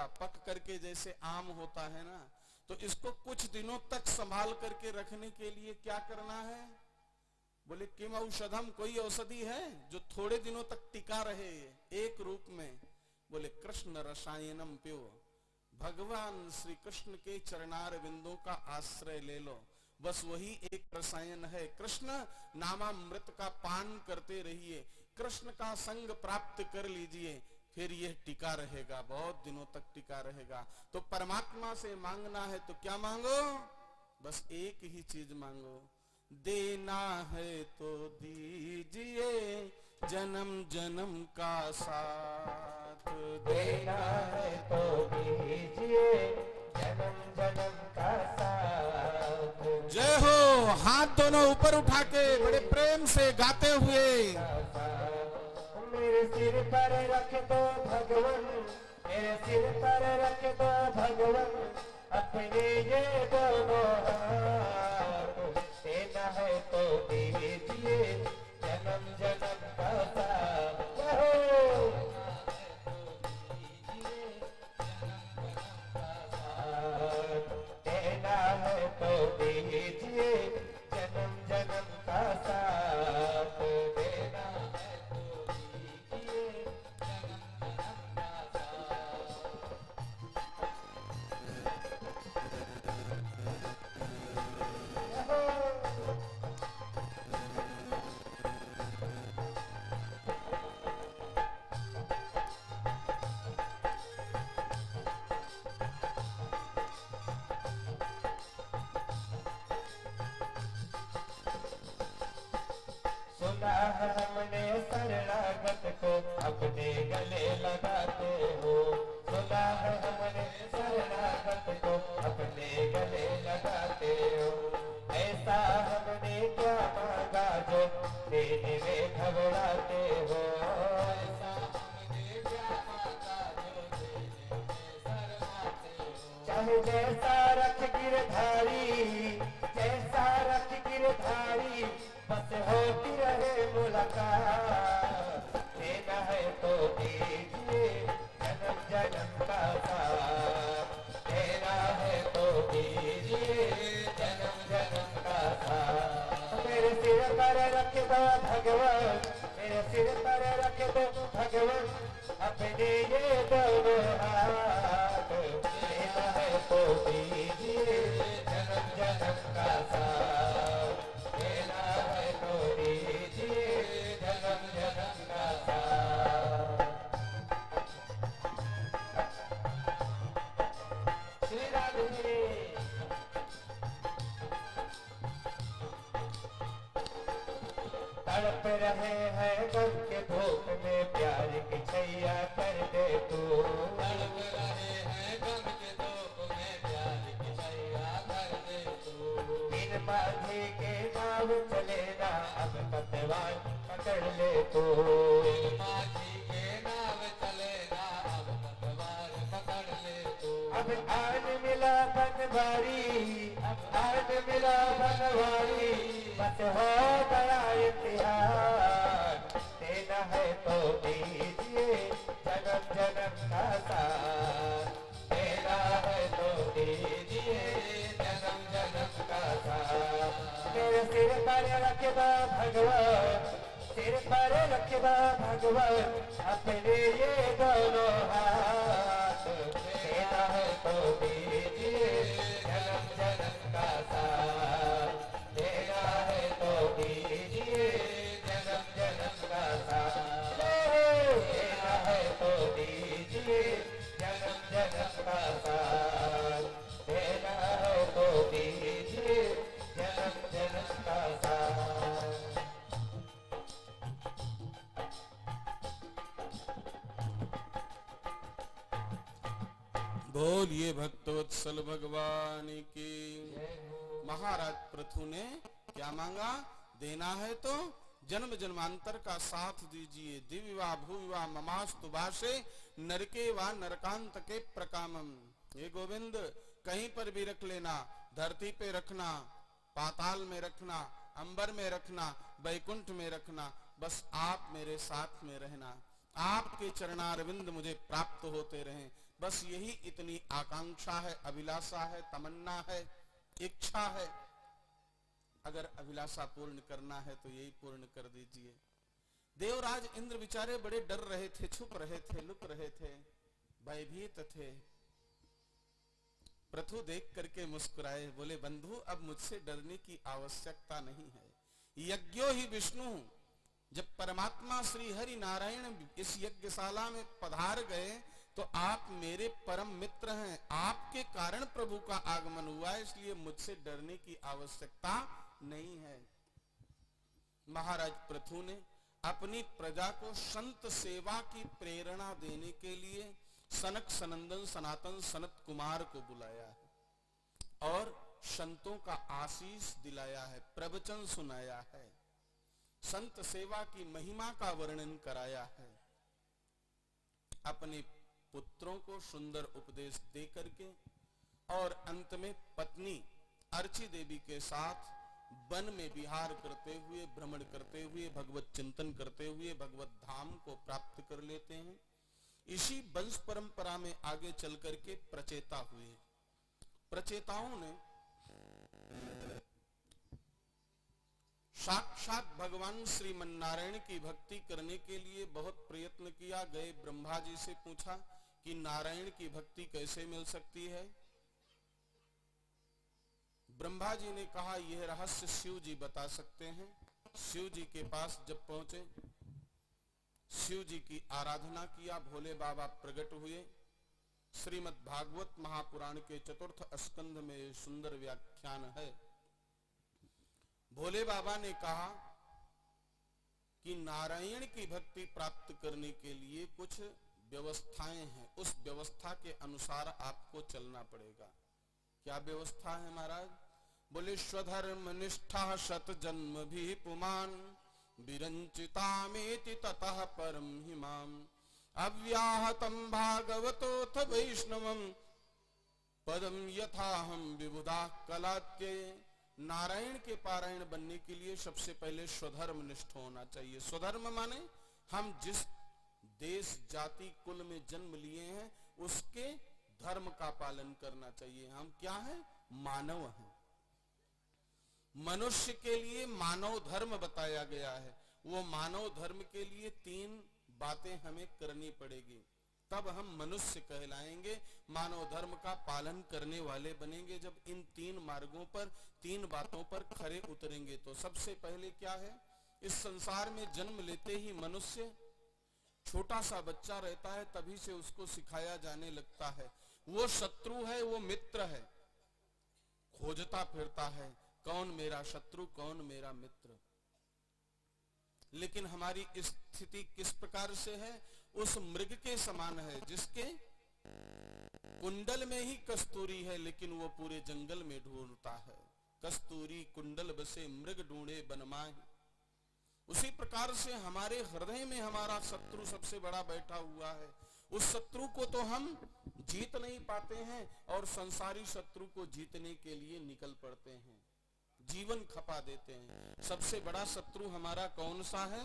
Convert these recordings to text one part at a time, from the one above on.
रहेगा। पक करके जैसे आम होता है ना, तो इसको कुछ दिनों तक संभाल करके रखने के लिए क्या करना है? बोले किम औषधम, कोई औषधि है जो थोड़े दिनों तक टिका रहे एक रूप में? बोले कृष्ण रसायनम प्यो, भगवान श्री कृष्ण के चरणार बिंदों का आश्रय ले लो, बस वही एक रसायन है। कृष्ण नामामृत का पान करते रहिए, कृष्ण का संग प्राप्त कर लीजिए, फिर यह टिका रहेगा, बहुत दिनों तक टिका रहेगा। तो परमात्मा से मांगना है तो क्या मांगो? बस एक ही चीज मांगो, देना है तो दीजिए जन्म जन्म का साथ, देना है तो दीजिए जन्म जन्म का साथ। जय हो। हाथ दोनों ऊपर उठा के बड़े प्रेम से गाते हुए, मेरे सिर पर रख दो भगवन, मेरे सिर पर रख दो भगवन, अपने ये दोनों हाथ। देना है तो दीजिए जन्म जन्म का साथ। देना है तो दीजिए जन्म जन्म का साथ। देना है तो दीजिए जन्म जन्म का सुना है हमने शरणागत को अपने गले लगाते हो। सुना है हमने शरणागत को अपने गले लगाते हो। ऐसा हमने क्या मांगा जो देने में घबराते हो। ऐसा हमने क्या मांगा जो देने में शर्माते हो। चाहे जैसा रख गिरधारी, जैसा रख गिरधारी, बस होती रहे मुलाकात। देना है तो दीजिए जन्म जन्म का साथ। देना है तो दीजिए जन्म जन्म का साथ। मेरे सिर पर रख दो भगवान, मेरे सिर पर रख दो भगवान, अपने ये दोनों हाथ। देना है तो दीजिए जन्म जन्म का साथ। देना है तो दीजिए जन्म जन्म का साथ। श्री राधे। तड़प रहे हैं गम के धूप में, प्यार की छैया कर दे तू। तड़प रहे हैं गम के धूप में, प्यार की छैया कर दे तू। बिन माझी के नाव चले ना, अब पतवार पकड़ ले तू। बिन माझी के नाव चले ना, अब पतवार पकड़ ले तू। अब आन मिला बनवारी, अब आन मिला बनवारी, बस हो गया इतिहास। देना है तो दीजिए जन्म जन्म का साथ। देना है तो दीजिए जन्म जन्म का साथ। मेरे सिर पर रख दो भगवान, सिर पर रख दो भगवान, अपने ये दोनों हाथ। देना है तो दीजिए जन्म जन्म का साथ। देना है तो दीजिए जन्म जन्म का साथ। देना है तो दीजिए जन्म जन्म का साथ। देना है तो दीजिए जन्म जन्म का साथ। बोलिए भक्तवत्सल भगवान की। महाराज पृथु ने क्या मांगा? देना है तो जन्म जन्मांतर का साथ दीजिए। दिव्य वा भूवि वा ममास्तु भाषे, नरके वा नरकांत के प्रकामम। ये गोविंद कहीं पर भी रख लेना, धरती पे रखना, पाताल में रखना, अंबर में रखना, बैकुंठ में रखना, बस आप मेरे साथ में रहना, आपके चरणारविंद मुझे प्राप्त होते रहें, बस यही इतनी आकांक्षा है, अभिलाषा है, तमन्ना है, इच्छा है। अगर अभिलाषा पूर्ण करना है तो यही पूर्ण कर दीजिए। देवराज इंद्र बेचारे बड़े डर रहे थे, छुप रहे थे, लुक रहे थे, भयभीत थे। पृथु देख करके मुस्कुराए, बोले बंधु अब मुझसे डरने की आवश्यकता नहीं है। यज्ञो ही विष्णु, जब परमात्मा श्री हरि नारायण इस यज्ञशाला में पधार गए तो आप मेरे परम मित्र हैं, आपके कारण प्रभु का आगमन हुआ है, इसलिए मुझसे डरने की आवश्यकता नहीं है। महाराज पृथु ने अपनी प्रजा को संत सेवा की प्रेरणा देने के लिए सनक सनंदन सनातन सनत कुमार को बुलाया है और संतों का आशीष दिलाया है, प्रवचन सुनाया है, संत सेवा की महिमा का वर्णन कराया है। अपने पुत्रों को सुंदर उपदेश दे करके और अंत में पत्नी अर्ची देवी के साथ वन में विहार करते हुए, भ्रमण करते हुए, भगवत चिंतन करते हुए भगवत धाम को प्राप्त कर लेते हैं। इसी वंश परंपरा में आगे चल करके प्रचेता हुए। प्रचेताओं ने साक्षात भगवान श्रीमन्नारायण की भक्ति करने के लिए बहुत प्रयत्न किया। गए ब्रह्मा जी से पूछा कि नारायण की भक्ति कैसे मिल सकती है। ब्रह्मा जी ने कहा यह रहस्य शिव जी बता सकते हैं। शिव जी के पास जब पहुंचे, शिव जी की आराधना किया, भोले बाबा प्रकट हुए। श्रीमद् भागवत महापुराण के चतुर्थ स्कंध में सुंदर व्याख्यान है। भोले बाबा ने कहा कि नारायण की भक्ति प्राप्त करने के लिए कुछ व्यवस्थाएं हैं, उस व्यवस्था के अनुसार आपको चलना पड़ेगा। क्या व्यवस्था है महाराज? बोले स्वधर्म निष्ठा शत जन्म भी पुमान विरंचितामेति ततः परम हिमाम अव्याहतम भागवतोथ वैष्णवम पदम यथाहम विबुधा कलात्ये। नारायण के पारायण बनने के लिए सबसे पहले स्वधर्म निष्ठ होना चाहिए। स्वधर्म माने हम जिस देश जाति कुल में जन्म लिए हैं उसके धर्म का पालन करना चाहिए। हम क्या हैं? मानव हैं। मनुष्य के लिए मानव धर्म बताया गया है। वो मानव धर्म के लिए 3 बातें हमें करनी पड़ेगी, तब हम मनुष्य कहलाएंगे, मानव धर्म का पालन करने वाले बनेंगे। जब इन 3 मार्गों पर, 3 बातों पर खरे उतरेंगे तो सबसे पहले क्या है? इस संसार में जन्म लेते ही मनुष्य छोटा सा बच्चा रहता है, तभी से उसको सिखाया जाने लगता है वो शत्रु है, वो मित्र है। खोजता फिरता है कौन मेरा शत्रु, कौन मेरा मित्र। लेकिन हमारी स्थिति किस प्रकार से है? उस मृग के समान है जिसके कुंडल में ही कस्तूरी है लेकिन वो पूरे जंगल में ढूंढता है। कस्तूरी कुंडल बसे मृग ढूंढे बनमाहि। उसी प्रकार से हमारे हृदय में हमारा शत्रु सबसे बड़ा बैठा हुआ है। उस शत्रु को तो हम जीत नहीं पाते हैं और संसारी शत्रु को जीतने के लिए निकल पड़ते हैं, जीवन खपा देते हैं। सबसे बड़ा शत्रु हमारा कौन सा है?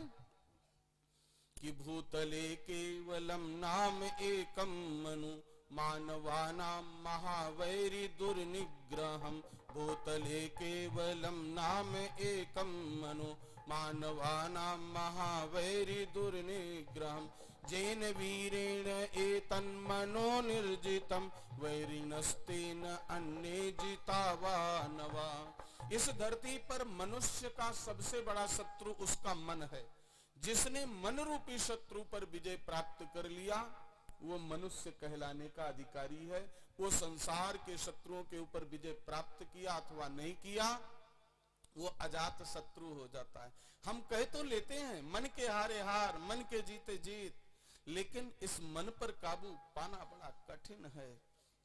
कि भूतले केवलम नाम एकम मनु मानवानां महावैरी दुर्निग्रहम। भूतले केवलम नाम एकम मनु मानवानां महावैरी दुर्निग्रहम। जैन वीरेण एतन्मनो निर्जितम वैरिणस्तेन अन्ये जितावानवा। इस धरती पर मनुष्य का सबसे बड़ा शत्रु उसका मन है। जिसने मन रूपी शत्रु पर विजय प्राप्त कर लिया वो मनुष्य कहलाने का अधिकारी है। वो संसार के शत्रुओं के ऊपर विजय प्राप्त किया अथवा नहीं किया वो अजात शत्रु हो जाता है। हम कह तो लेते हैं मन के हारे हार, मन के जीते जीत, लेकिन इस मन पर काबू पाना बड़ा कठिन है।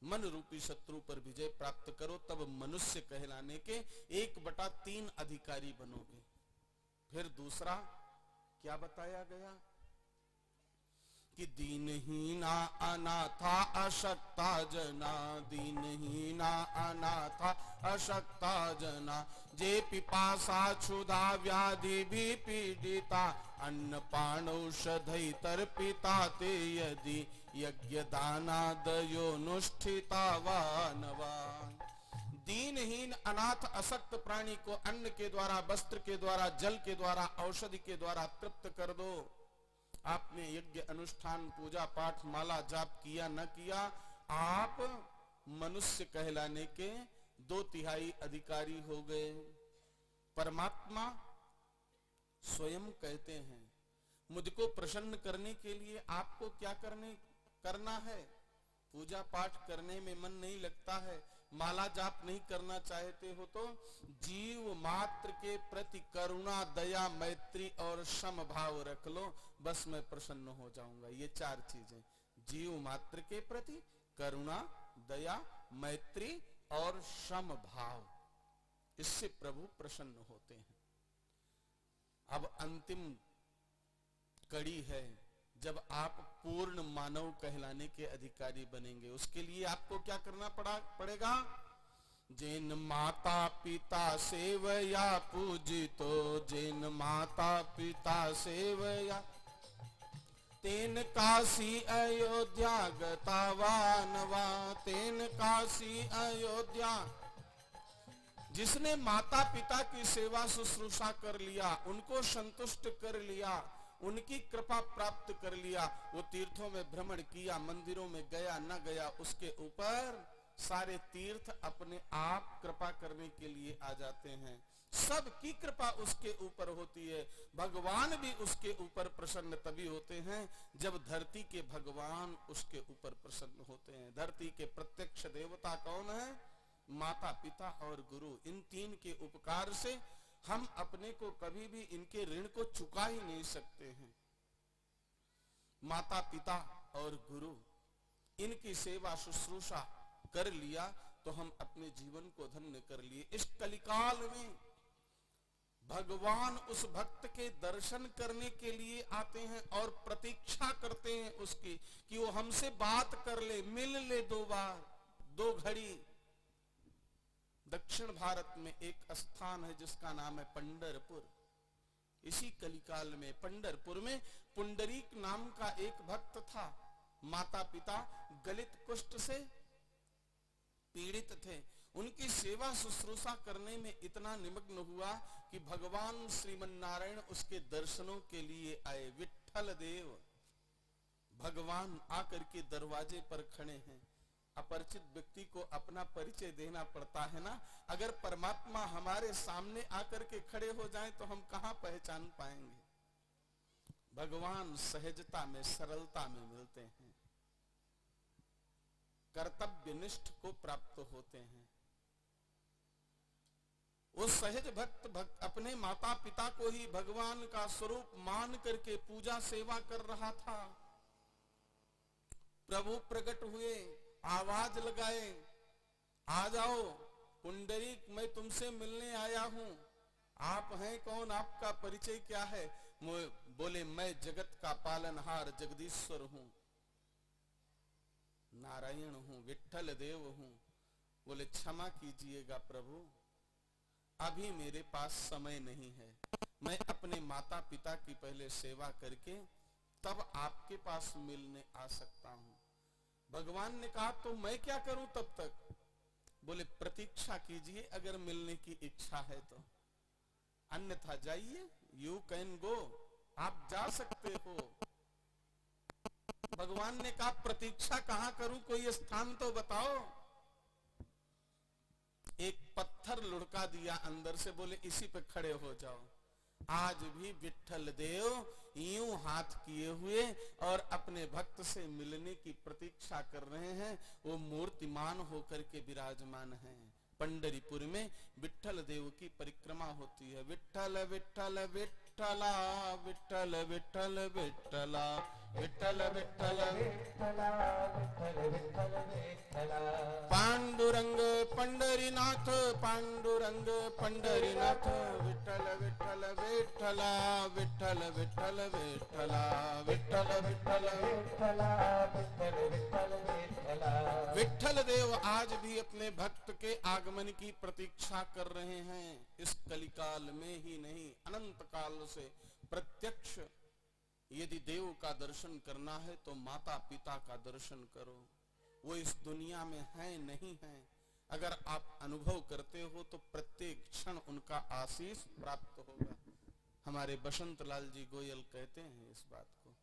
मन रूपी शत्रु पर विजय प्राप्त करो तब मनुष्य कहलाने के 1/3 अधिकारी बनोगे। फिर दूसरा क्या बताया गया? कि दीनहीना अनाथा अशक्ता जना। दीनहीना अनाथा अशक्ता जना। जे पिपासा क्षुधा व्याधि भी पीड़िता अन्न पान औषधि तर्पिता ते यदि यज्ञ दानादयोनुष्ठितावानवा। दीनहीन अनाथ असक्त प्राणी को अन्न के द्वारा, वस्त्र के द्वारा, जल के द्वारा, औषधि के द्वारा तृप्त कर दो। आपने यज्ञ अनुष्ठान, पूजा पाठ, माला जाप किया न किया, आप मनुष्य कहलाने के 2/3 अधिकारी हो गए। परमात्मा स्वयं कहते हैं, मुझको प्रसन्न करने के लिए आपको क्या करना है? पूजा पाठ करने में मन नहीं लगता है, माला जाप नहीं करना चाहते हो तो जीव मात्र के प्रति करुणा, दया, मैत्री और सम भाव रख लो, बस मैं प्रसन्न हो जाऊंगा। ये 4 चीजें, जीव मात्र के प्रति करुणा, दया, मैत्री और सम भाव, इससे प्रभु प्रसन्न होते हैं। अब अंतिम कड़ी है, जब आप पूर्ण मानव कहलाने के अधिकारी बनेंगे, उसके लिए आपको क्या करना पड़ेगा? जिन माता पिता सेवया पूजितो, जिन माता पिता सेवया, तेन काशी अयोध्या गतावानवा, तेन काशी अयोध्या। जिसने माता पिता की सेवा शुश्रूषा कर लिया, उनको संतुष्ट कर लिया, उनकी कृपा प्राप्त कर लिया, वो तीर्थों में भ्रमण किया, मंदिरों में गया न गया, उसके ऊपर सारे तीर्थ अपने आप कृपा करने के लिए आ जाते हैं। सबकी कृपा उसके ऊपर होती है। भगवान भी उसके ऊपर प्रसन्न तभी होते हैं जब धरती के भगवान उसके ऊपर प्रसन्न होते हैं। धरती के प्रत्यक्ष देवता कौन है? माता पिता और गुरु। इन 3 के उपकार से हम अपने को कभी भी इनके ऋण को चुका ही नहीं सकते हैं। माता पिता और गुरु, इनकी सेवा शुश्रूषा कर लिया तो हम अपने जीवन को धन्य कर लिए। इस कलिकाल में भगवान उस भक्त के दर्शन करने के लिए आते हैं और प्रतीक्षा करते हैं उसकी कि वो हमसे बात कर ले, मिल ले 2 बार, 2 घड़ी। दक्षिण भारत में एक स्थान है जिसका नाम है पंढरपुर। इसी कलिकाल में पंढरपुर में पुंडरीक नाम का एक भक्त था। माता पिता गलित कुष्ठ से पीड़ित थे। उनकी सेवा शुश्रूषा करने में इतना निमग्न हुआ कि भगवान श्रीमन नारायण उसके दर्शनों के लिए आए। विट्ठल देव भगवान आकर के दरवाजे पर खड़े हैं। अपरिचित व्यक्ति को अपना परिचय देना पड़ता है ना। अगर परमात्मा हमारे सामने आकर के खड़े हो जाएं तो हम कहां पहचान पाएंगे। भगवान सहजता में, सरलता में मिलते हैं, कर्तव्य निष्ठ को प्राप्त होते हैं। वो सहज भक्त अपने माता पिता को ही भगवान का स्वरूप मान करके पूजा सेवा कर रहा था। प्रभु प्रकट हुए, आवाज लगाए, आ जाओ पुंडरीक, मैं तुमसे मिलने आया हूं। आप हैं कौन? आपका परिचय क्या है? बोले, मैं जगत का पालनहार जगदीश्वर हूं, नारायण हूं, विट्ठल देव हूं। बोले, क्षमा कीजिएगा प्रभु, अभी मेरे पास समय नहीं है। मैं अपने माता पिता की पहले सेवा करके तब आपके पास मिलने आ सकता हूं। भगवान ने कहा, तो मैं क्या करूं तब तक? बोले, प्रतीक्षा कीजिए, अगर मिलने की इच्छा है तो, अन्यथा जाइए। यू कैन गो, आप जा सकते हो। भगवान ने कहा, प्रतीक्षा कहां करूं, कोई स्थान तो बताओ। एक पत्थर लुढ़का दिया अंदर से, बोले इसी पे खड़े हो जाओ। आज भी विट्ठल देव यूं हाथ किए हुए और अपने भक्त से मिलने की प्रतीक्षा कर रहे हैं। वो मूर्तिमान होकर के विराजमान हैं। पंढरीपुर में विट्ठल देव की परिक्रमा होती है। विट्ठल विट्ठल विट्ठला, विट्ठल विट्ठल विट्ठला, विट्ठल विट्ठल विट्ठला, विट्ठल विट्ठल विट्ठला। पांडुरंग पंढरीनाथ, पांडुरंग पंढरीनाथ, विट्ठल विट्ठल विट्ठला, विट्ठल विट्ठल विट्ठला, विट्ठल विट्ठल विट्ठला, विट्ठल विट्ठल विट्ठला। विट्ठल देव आज भी अपने भक्त के आगमन की प्रतीक्षा कर रहे हैं। इस कलिकाल में ही नहीं, अनंत काल से प्रत्यक्ष यदि देव का दर्शन करना है तो माता पिता का दर्शन करो। वो इस दुनिया में है नहीं है, अगर आप अनुभव करते हो तो प्रत्येक क्षण उनका आशीष प्राप्त होगा। हमारे बसंत लाल जी गोयल कहते हैं इस बात को।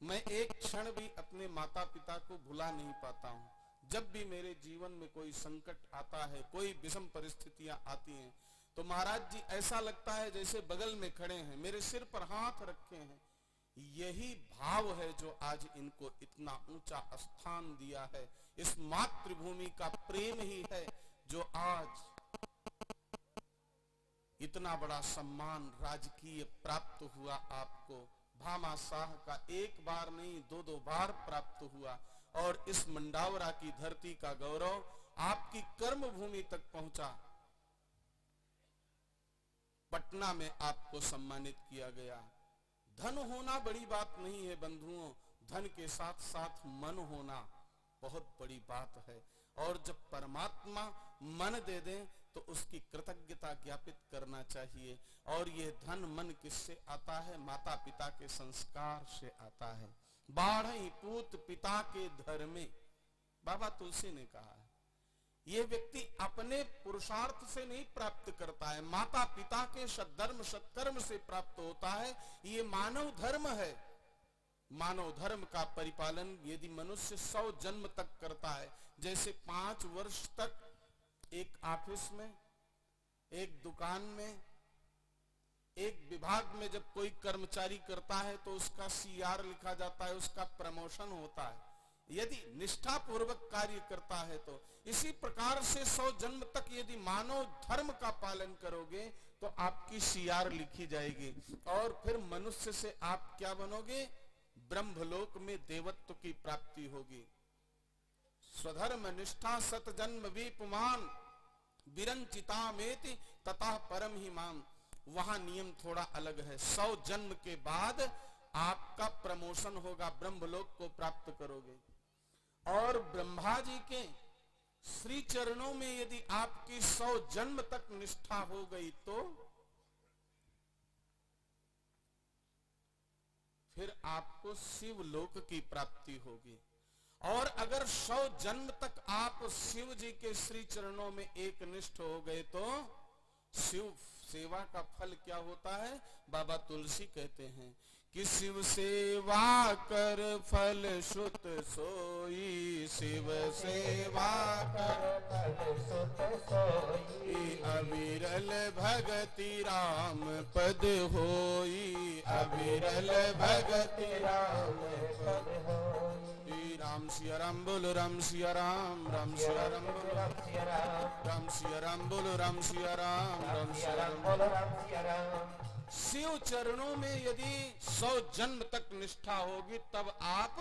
मैं एक क्षण भी अपने माता पिता को भुला नहीं पाता हूँ। जब भी मेरे जीवन में कोई संकट आता है, कोई विषम परिस्थितियां आती हैं, तो महाराज जी ऐसा लगता है जैसे बगल में खड़े हैं, मेरे सिर पर हाथ रखे हैं। यही भाव है जो आज इनको इतना ऊंचा स्थान दिया है। इस मातृभूमि का प्रेम ही है जो आज इतना बड़ा सम्मान राजकीय प्राप्त हुआ आपको। भामा शाह का एक बार नहीं, दो दो बार प्राप्त हुआ, और इस मंडावरा की धरती का गौरव आपकी कर्म भूमि तक पहुंचा। पटना में आपको सम्मानित किया गया। धन होना बड़ी बात नहीं है बंधुओं, धन के साथ साथ मन होना बहुत बड़ी बात है। और जब परमात्मा मन दे दे तो उसकी कृतज्ञता ज्ञापित करना चाहिए। और यह धन मन किससे आता है? माता पिता के संस्कार से आता है। बाढ़ई पूत पिता के धर्मे, बाबा तुलसी ने कहा है। यह व्यक्ति अपने पुरुषार्थ से नहीं प्राप्त करता है, माता पिता के सद्धर्म सत्कर्म से प्राप्त होता है। ये मानव धर्म है। मानव धर्म का परिपालन यदि मनुष्य 100 जन्म तक करता है, जैसे 5 वर्ष तक एक ऑफिस में, एक दुकान में, एक विभाग में जब कोई कर्मचारी करता है तो उसका सीआर लिखा जाता है, उसका प्रमोशन होता है। यदि निष्ठा पूर्वक कार्य करता है तो इसी प्रकार से 100 जन्म तक यदि मानव धर्म का पालन करोगे तो आपकी सीआर लिखी जाएगी। और फिर मनुष्य से आप क्या बनोगे? ब्रह्मलोक में देवत्व की प्राप्ति होगी। स्वधर्म निष्ठा सत जन्म विपुमान विरंचितामेति ततः परम ही मान। वहां नियम थोड़ा अलग है। 100 जन्म के बाद आपका प्रमोशन होगा, ब्रह्मलोक को प्राप्त करोगे। और ब्रह्मा जी के श्री चरणों में यदि आपकी 100 जन्म तक निष्ठा हो गई तो फिर आपको शिवलोक की प्राप्ति होगी। और अगर 100 जन्म तक आप शिव जी के श्री चरणों में एक निष्ठ हो गए तो शिव सेवा का फल क्या होता है? बाबा तुलसी कहते हैं कि शिव सेवा कर फल सुत सोई, शिव सेवा कर फल सुत सोई, अविरल भगति राम पद होई, अविरल भगति राम पद होई। राम सिया राम बोलो, राम सिया राम, राम सिया राम बोलो, राम सिया राम, राम सिया राम बोलो, राम सिया राम, राम सिया राम बोलो, राम सिया राम। शिव चरणों में यदि 100 जन्म तक निष्ठा होगी तब आप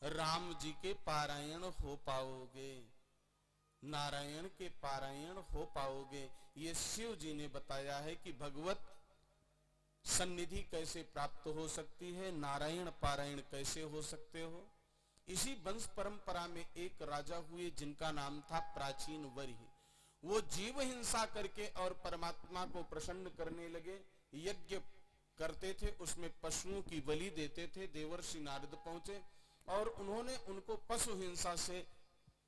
राम जी के पारायण हो पाओगे, नारायण के पारायण हो पाओगे। ये शिव जी ने बताया है कि भगवत सन्निधि कैसे प्राप्त हो सकती है, नारायण पारायण कैसे हो सकते हो। इसी वंश परंपरा में एक राजा हुए जिनका नाम था प्राचीन वरिह। वो जीव हिंसा करके और परमात्मा को प्रसन्न करने लगे, यज्ञ करते थे, उसमें पशुओं की बलि देते थे। देवर्षि नारद पहुंचे और उन्होंने उनको पशु हिंसा से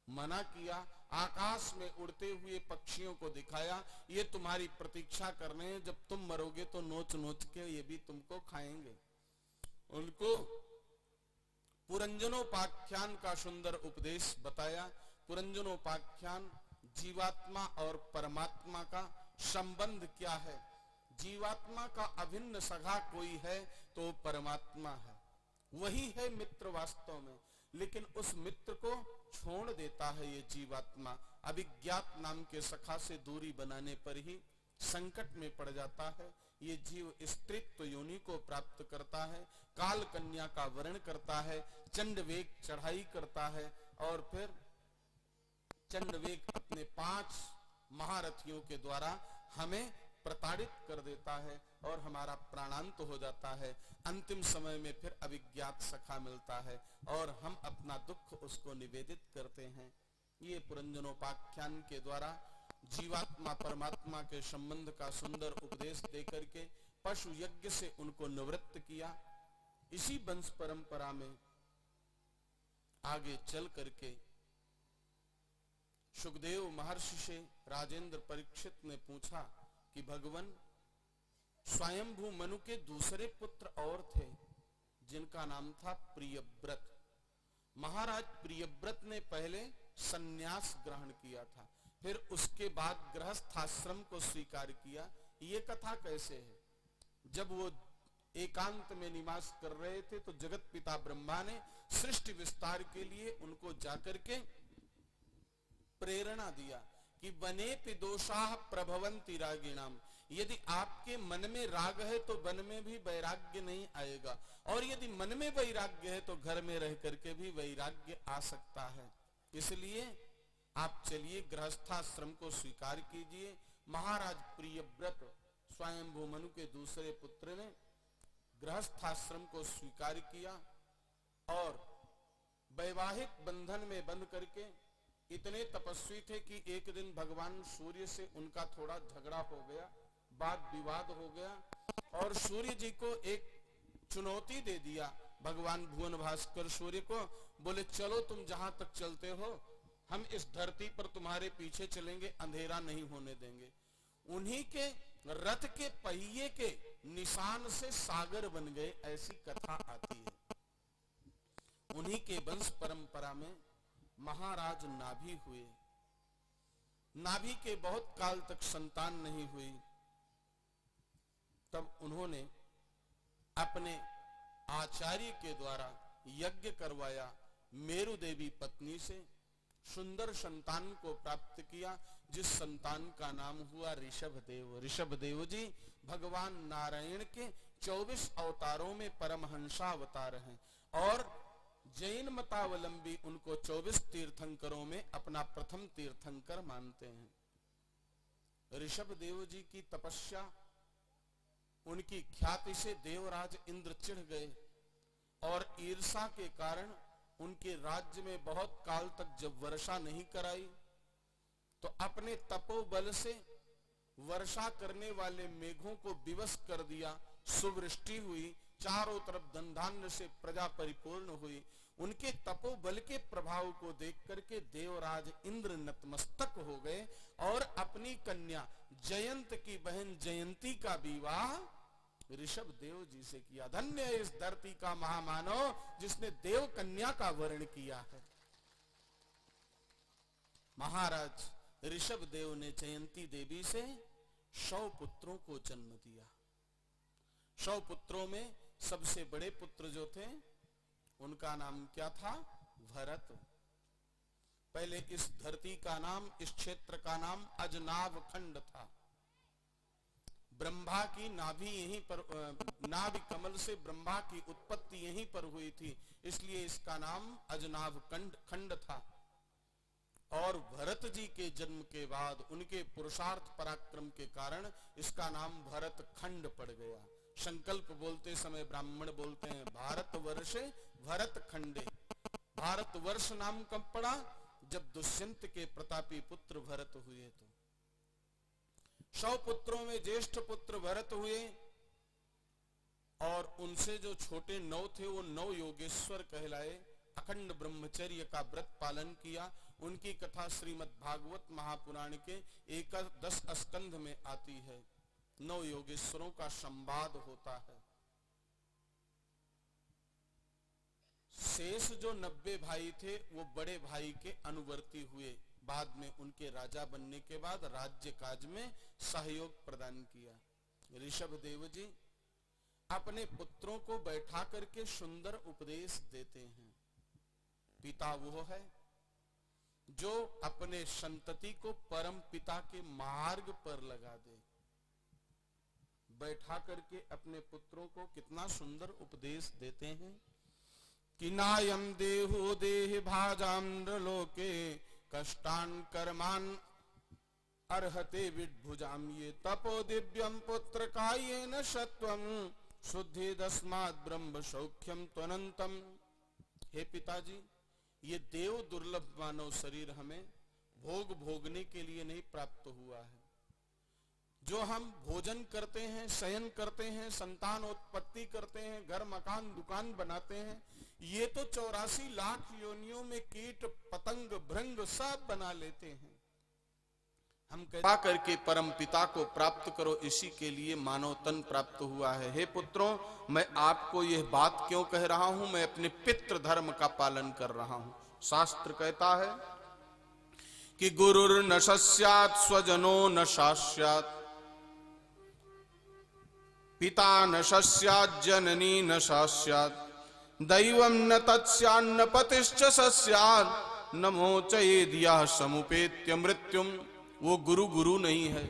मना किया। आकाश में उड़ते हुए पक्षियों को दिखाया, ये तुम्हारी प्रतीक्षा कर रहे हैं, जब तुम मरोगे तो नोच नोच के ये भी तुमको खाएंगे। उनको पुरंजनोपाख्यान का सुंदर उपदेश बताया। पुरंजनोपाख्यान जीवात्मा और परमात्मा का संबंध क्या है। जीवात्मा का अभिन्न सगा कोई है तो परमात्मा है, वही है मित्र वास्तव में। लेकिन उस मित्र को छोड़ देता है ये जीवात्मा, अभिज्ञात नाम के सखा से दूरी बनाने पर ही संकट में पड़ जाता है। ये जीव स्त्रीत्व योनि को प्राप्त करता है, काल कन्या का वर्ण करता है, चंडवेग चढ़ाई करता है और फिर चंडवेग अपने 5 महारथियों के द्वारा हमें प्रताड़ित कर देता है और हमारा प्राणांत हो जाता है। अंतिम समय में फिर अभिज्ञात सखा मिलता है और हम अपना दुख उसको निवेदित करते हैं। ये पुरंजनोपाख्यान के द्वारा जीवात्मा परमात्मा के संबंध का सुंदर उपदेश देकर के पशु यज्ञ से उनको निवृत्त किया। इसी वंश परंपरा में आगे चल करके सुखदेव महर्षि से राजेंद्र परीक्षित ने पूछा कि भगवान, स्वयंभू मनु के दूसरे पुत्र और थे जिनका नाम था प्रियव्रत। महाराज प्रियव्रत ने पहले सन्यास ग्रहण किया था, फिर उसके बाद गृहस्थाश्रम को स्वीकार किया। ये कथा कैसे है? जब वो एकांत में निवास कर रहे थे तो जगत पिता ब्रह्मा ने सृष्टि विस्तार के लिए उनको जाकर के प्रेरणा दिया कि वने पे दोषाः प्रभवन्ति रागिणाम। यदि आपके मन में राग है तो वन में भी वैराग्य नहीं आएगा, और यदि मन में वैराग्य है तो घर में रह करके भी वैराग्य आ सकता है। इसलिए आप चलिए गृहस्थाश्रम को स्वीकार कीजिए। महाराज प्रियव्रत स्वयंभू मनु के दूसरे पुत्र ने गृहस्थाश्रम को स्वीकार किया और वैवाहिक बंधन में बंध करके इतने तपस्वी थे कि एक दिन भगवान सूर्य से उनका थोड़ा झगड़ा हो गया, वाद विवाद हो गया, और सूर्य जी को एक चुनौती दे दिया भगवान भुवन भास्कर सूर्य को। बोले चलो तुम जहां तक चलते हो, हम इस धरती पर तुम्हारे पीछे चलेंगे, अंधेरा नहीं होने देंगे। उन्हीं के रथ के पहिए के निशान से सागर बन गए, ऐसी कथा आती है। उन्हीं के वंश परंपरा में महाराज नाभि हुए। नाभि के बहुत काल तक संतान नहीं हुई, तब उन्होंने अपने आचार्य के द्वारा यज्ञ करवाया। मेरु देवी पत्नी से सुंदर संतान को प्राप्त किया, जिस संतान का नाम हुआ ऋषभदेव। ऋषभदेव जी भगवान नारायण के 24 अवतारों में परमहंसावतार हैं, और जैन मतावलंबी उनको 24 तीर्थंकरों में अपना प्रथम तीर्थंकर मानते हैं। ऋषभदेव जी की तपस्या, उनकी ख्याति से देवराज इंद्र चिढ़ गए, और ईर्षा के कारण उनके राज्य में बहुत काल तक जब वर्षा नहीं कराई तो अपने तपोबल से वर्षा करने वाले मेघों को विवश कर दिया। सुवृष्टि हुई, चारों तरफ धन धान्य से प्रजा परिपूर्ण हुई। उनके तपोबल के प्रभाव को देख करके देवराज इंद्र नतमस्तक हो गए और अपनी कन्या जयंत की बहन जयंती का विवाह ऋषभ देव जी से किया। धन्य है इस धरती का महामानव जिसने देव कन्या का वर्ण किया है। महाराज ऋषभ देव ने जयंती देवी से 100 पुत्रों को जन्म दिया। 100 पुत्रों में सबसे बड़े पुत्र जो थे उनका नाम क्या था? भरत। पहले इस धरती का नाम, इस क्षेत्र का नाम अजनाभ खंड था। ब्रह्मा की नाभि यहीं पर, नाभि कमल से ब्रह्मा की उत्पत्ति यहीं पर हुई थी, इसलिए इसका नाम अजनाभ खंड था। और भरत जी के जन्म के बाद उनके पुरुषार्थ पराक्रम के कारण इसका नाम भरत खंड पड़ गया। संकल्प बोलते समय ब्राह्मण बोलते हैं भारत वर्षे भरत खंडे। भारत वर्ष नाम कब पड़ा? जब दुष्यंत के प्रतापी पुत्र भरत हुए। तो 100 पुत्रों में ज्येष्ठ पुत्र भरत हुए, और उनसे जो छोटे 9 थे वो 9 योगेश्वर कहलाए। अखंड ब्रह्मचर्य का व्रत पालन किया। उनकी कथा श्रीमद् भागवत महापुराण के 10 स्कंध में आती है। 9 योगेश्वरों का संवाद होता है। शेष जो 90 भाई थे वो बड़े भाई के अनुवर्ती हुए। बाद में उनके राजा बनने के बाद राज्य काज में सहयोग प्रदान किया। ऋषभ देव जी अपने पुत्रों को बैठा करके सुंदर उपदेश देते हैं। पिता वो है जो अपने संतति को परम पिता के मार्ग पर लगा दे। बैठा करके अपने पुत्रों को कितना सुंदर उपदेश देते हैं कि नायम देहो देह भाजाम्र लोके कष्टान कर्मान अर्हते विद्भुजाम। ये तपो दिव्यम पुत्र कायेन सत्वम शुद्धि दस्मात् ब्रह्म सौख्यम त्वनंतम। हे पिताजी, ये देव दुर्लभ मानव शरीर हमें भोग भोगने के लिए नहीं प्राप्त हुआ है। जो हम भोजन करते हैं, शयन करते हैं, संतान उत्पत्ति करते हैं, घर मकान दुकान बनाते हैं, ये तो 84 लाख योनियों में कीट पतंग भृंग सब बना लेते हैं। हम कृपा करके परम पिता को प्राप्त करो, इसी के लिए मानव तन प्राप्त हुआ है। हे पुत्रों, मैं आपको यह बात क्यों कह रहा हूं? मैं अपने पितृ धर्म का पालन कर रहा हूं। शास्त्र कहता है कि गुरुर न शस्यात् स्वजनो न शास्यात्, पिता न शस्यात् जननी न शास्यात्, दैवं न तत्स्यान्न पतिश्च सस्यात्, न मोचयेद्यः समुपेत्य मृत्युम। वो गुरु नहीं है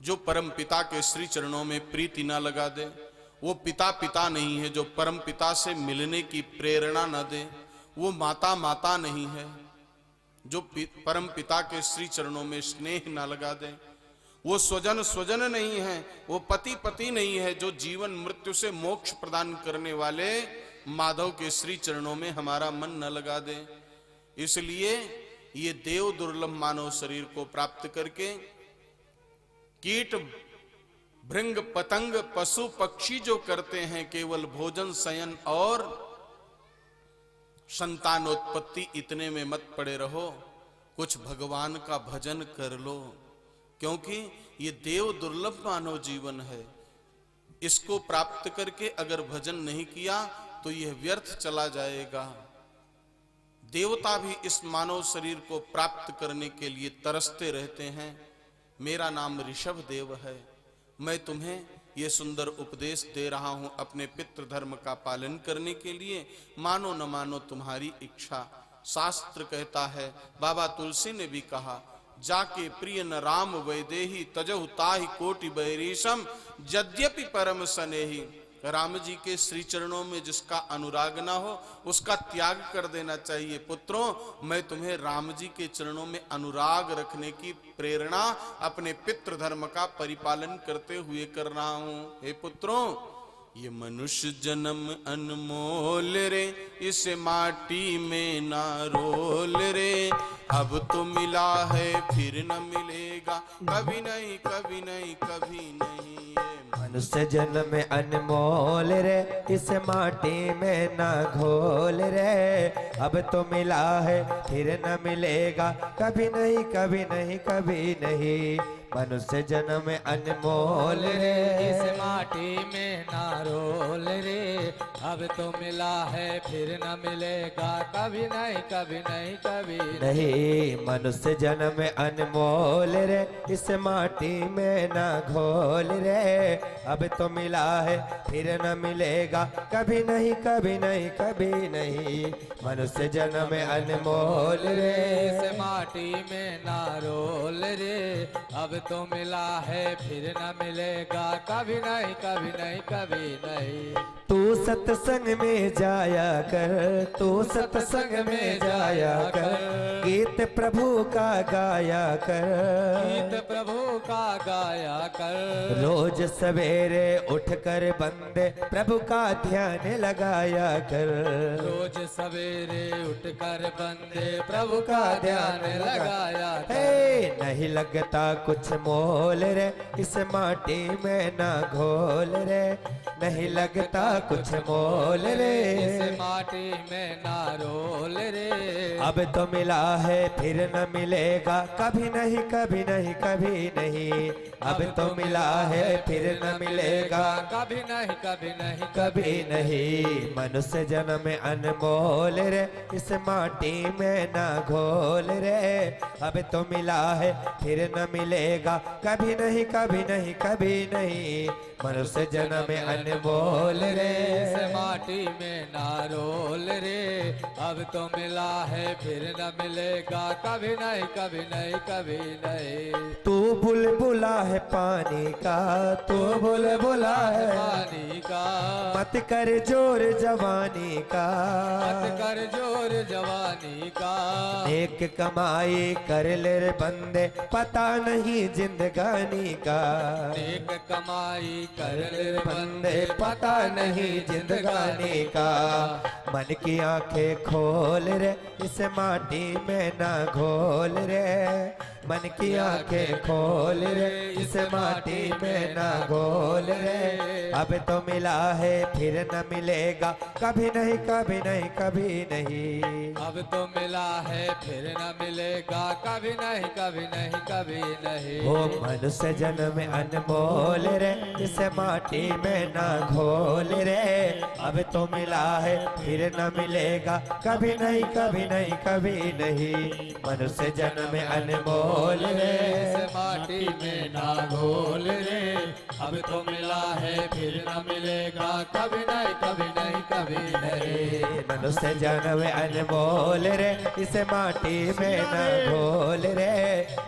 जो परम पिता के श्री चरणों में प्रीति ना लगा दे। वो पिता नहीं है जो परम पिता से मिलने की प्रेरणा न दे। वो माता नहीं है जो परम पिता के श्री चरणों में स्नेह ना लगा दे। वो स्वजन नहीं है, वो पति नहीं है जो जीवन मृत्यु से मोक्ष प्रदान करने वाले माधव के श्री चरणों में हमारा मन न लगा दे। इसलिए ये देव दुर्लभ मानव शरीर को प्राप्त करके कीट भृंग पतंग पशु पक्षी जो करते हैं केवल भोजन शयन और संतानोत्पत्ति, इतने में मत पड़े रहो, कुछ भगवान का भजन कर लो, क्योंकि ये देव दुर्लभ मानव जीवन है। इसको प्राप्त करके अगर भजन नहीं किया तो यह व्यर्थ चला जाएगा। देवता भी इस मानव शरीर को प्राप्त करने के लिए तरसते रहते हैं। मेरा नाम ऋषभ देव है। मैं तुम्हें यह सुंदर उपदेश दे रहा हूं अपने पितृ धर्म का पालन करने के लिए। मानो न मानो तुम्हारी इच्छा। शास्त्र कहता है, बाबा तुलसी ने भी कहा, जाके प्रिय न राम वैदेही तजहु ताहि कोटि बैरीशम, यद्यपि परम सनेही। राम जी के श्री चरणों में जिसका अनुराग ना हो उसका त्याग कर देना चाहिए। पुत्रों, मैं तुम्हें राम जी के चरणों में अनुराग रखने की प्रेरणा अपने पितृ धर्म का परिपालन करते हुए कर रहा हूं। हे पुत्रों, ये मनुष्य जन्म अनमोल रे, इसे माटी में ना रोल रे। अब तो मिला है फिर न मिलेगा, कभी नहीं कभी नहीं कभी नहीं। मनुष्य जन्म अनमोल रे, इस माटी में ना घोल रे। अब तो मिला है फिर न मिलेगा, कभी नहीं कभी नहीं कभी नहीं। मनुष्य जन्म अनमोल रे, इस माटी में ना रोल रे। अब तो मिला है फिर न मिलेगा, कभी नहीं कभी नहीं कभी नहीं। मनुष्य जन्म अनमोल रे, इस माटी में ना घोल रे। अब तो मिला है फिर न मिलेगा, कभी नहीं कभी नहीं कभी नहीं। मनुष्य जन्म अनमोल रे, इस माटी में ना रोल रे। अब तो मिला है फिर न मिलेगा, कभी नहीं कभी नहीं कभी नहीं। तू सत्संग में जाया कर, तू सत्संग में जाया कर। गीत प्रभु का गाया कर, गीत प्रभु का गाया कर। रोज सवेरे उठकर बंदे प्रभु का ध्यान लगाया कर। रोज सवेरे उठकर बंदे प्रभु का ध्यान लगाया कर। नहीं लगता कुछ मोल रे, इस माटी में ना घोल रे। नहीं लगता कुछ मोल रे, इस माटी में ना रोल रे। अब तो मिला है फिर न मिलेगा, कभी नहीं कभी नहीं कभी नहीं। अब तो मिला है फिर न मिलेगा, कभी नहीं कभी नहीं कभी नहीं। मनुष्य जन्म अनमोल रे, इस माटी में ना घोल रे। अब तो मिला है फिर न मिलेगा, कभी नहीं कभी नहीं कभी नहीं। मनुष्य जन्म अनमोल रे, इस माटी में ना रोल रे। अब तो मिला है फिर न मिलेगा, कभी नहीं कभी नहीं कभी नहीं। तू बुलबुला है पानी का, तू बुलबुला है पानी का। मत कर जोर जवानी का, मत कर जोर जवानी का। नेक कमाई कर ले रे बंदे, पता नहीं जिंदगानी का। नेक कमाई कर ले बंदे, पता नहीं जिंदगानी का। मन की आंखें खोल रे, इस माटी में ना घोल रे। मन की आंखें खोल रे, इस माटी में ना घोल रे। अब तो मिला है फिर न मिलेगा, कभी नहीं कभी नहीं कभी नहीं। अब तो मिला है फिर न मिलेगा, कभी नहीं कभी नहीं कभी नहीं। वो मनुष्य जन्म अनमोल रे, इस माटी में ना घोल रे। अब तो मिला है फिर न मिलेगा, कभी नहीं कभी नहीं कभी नहीं। मनुष्य जन्म अनमोल रे, इस माटी में ना घोल रे। अब तो मिला है फिर न मिलेगा, कभी नहीं कभी नहीं कभी नहीं। मनुष्य जन्म अनमोल रे, इस माटी में ना घोल रे।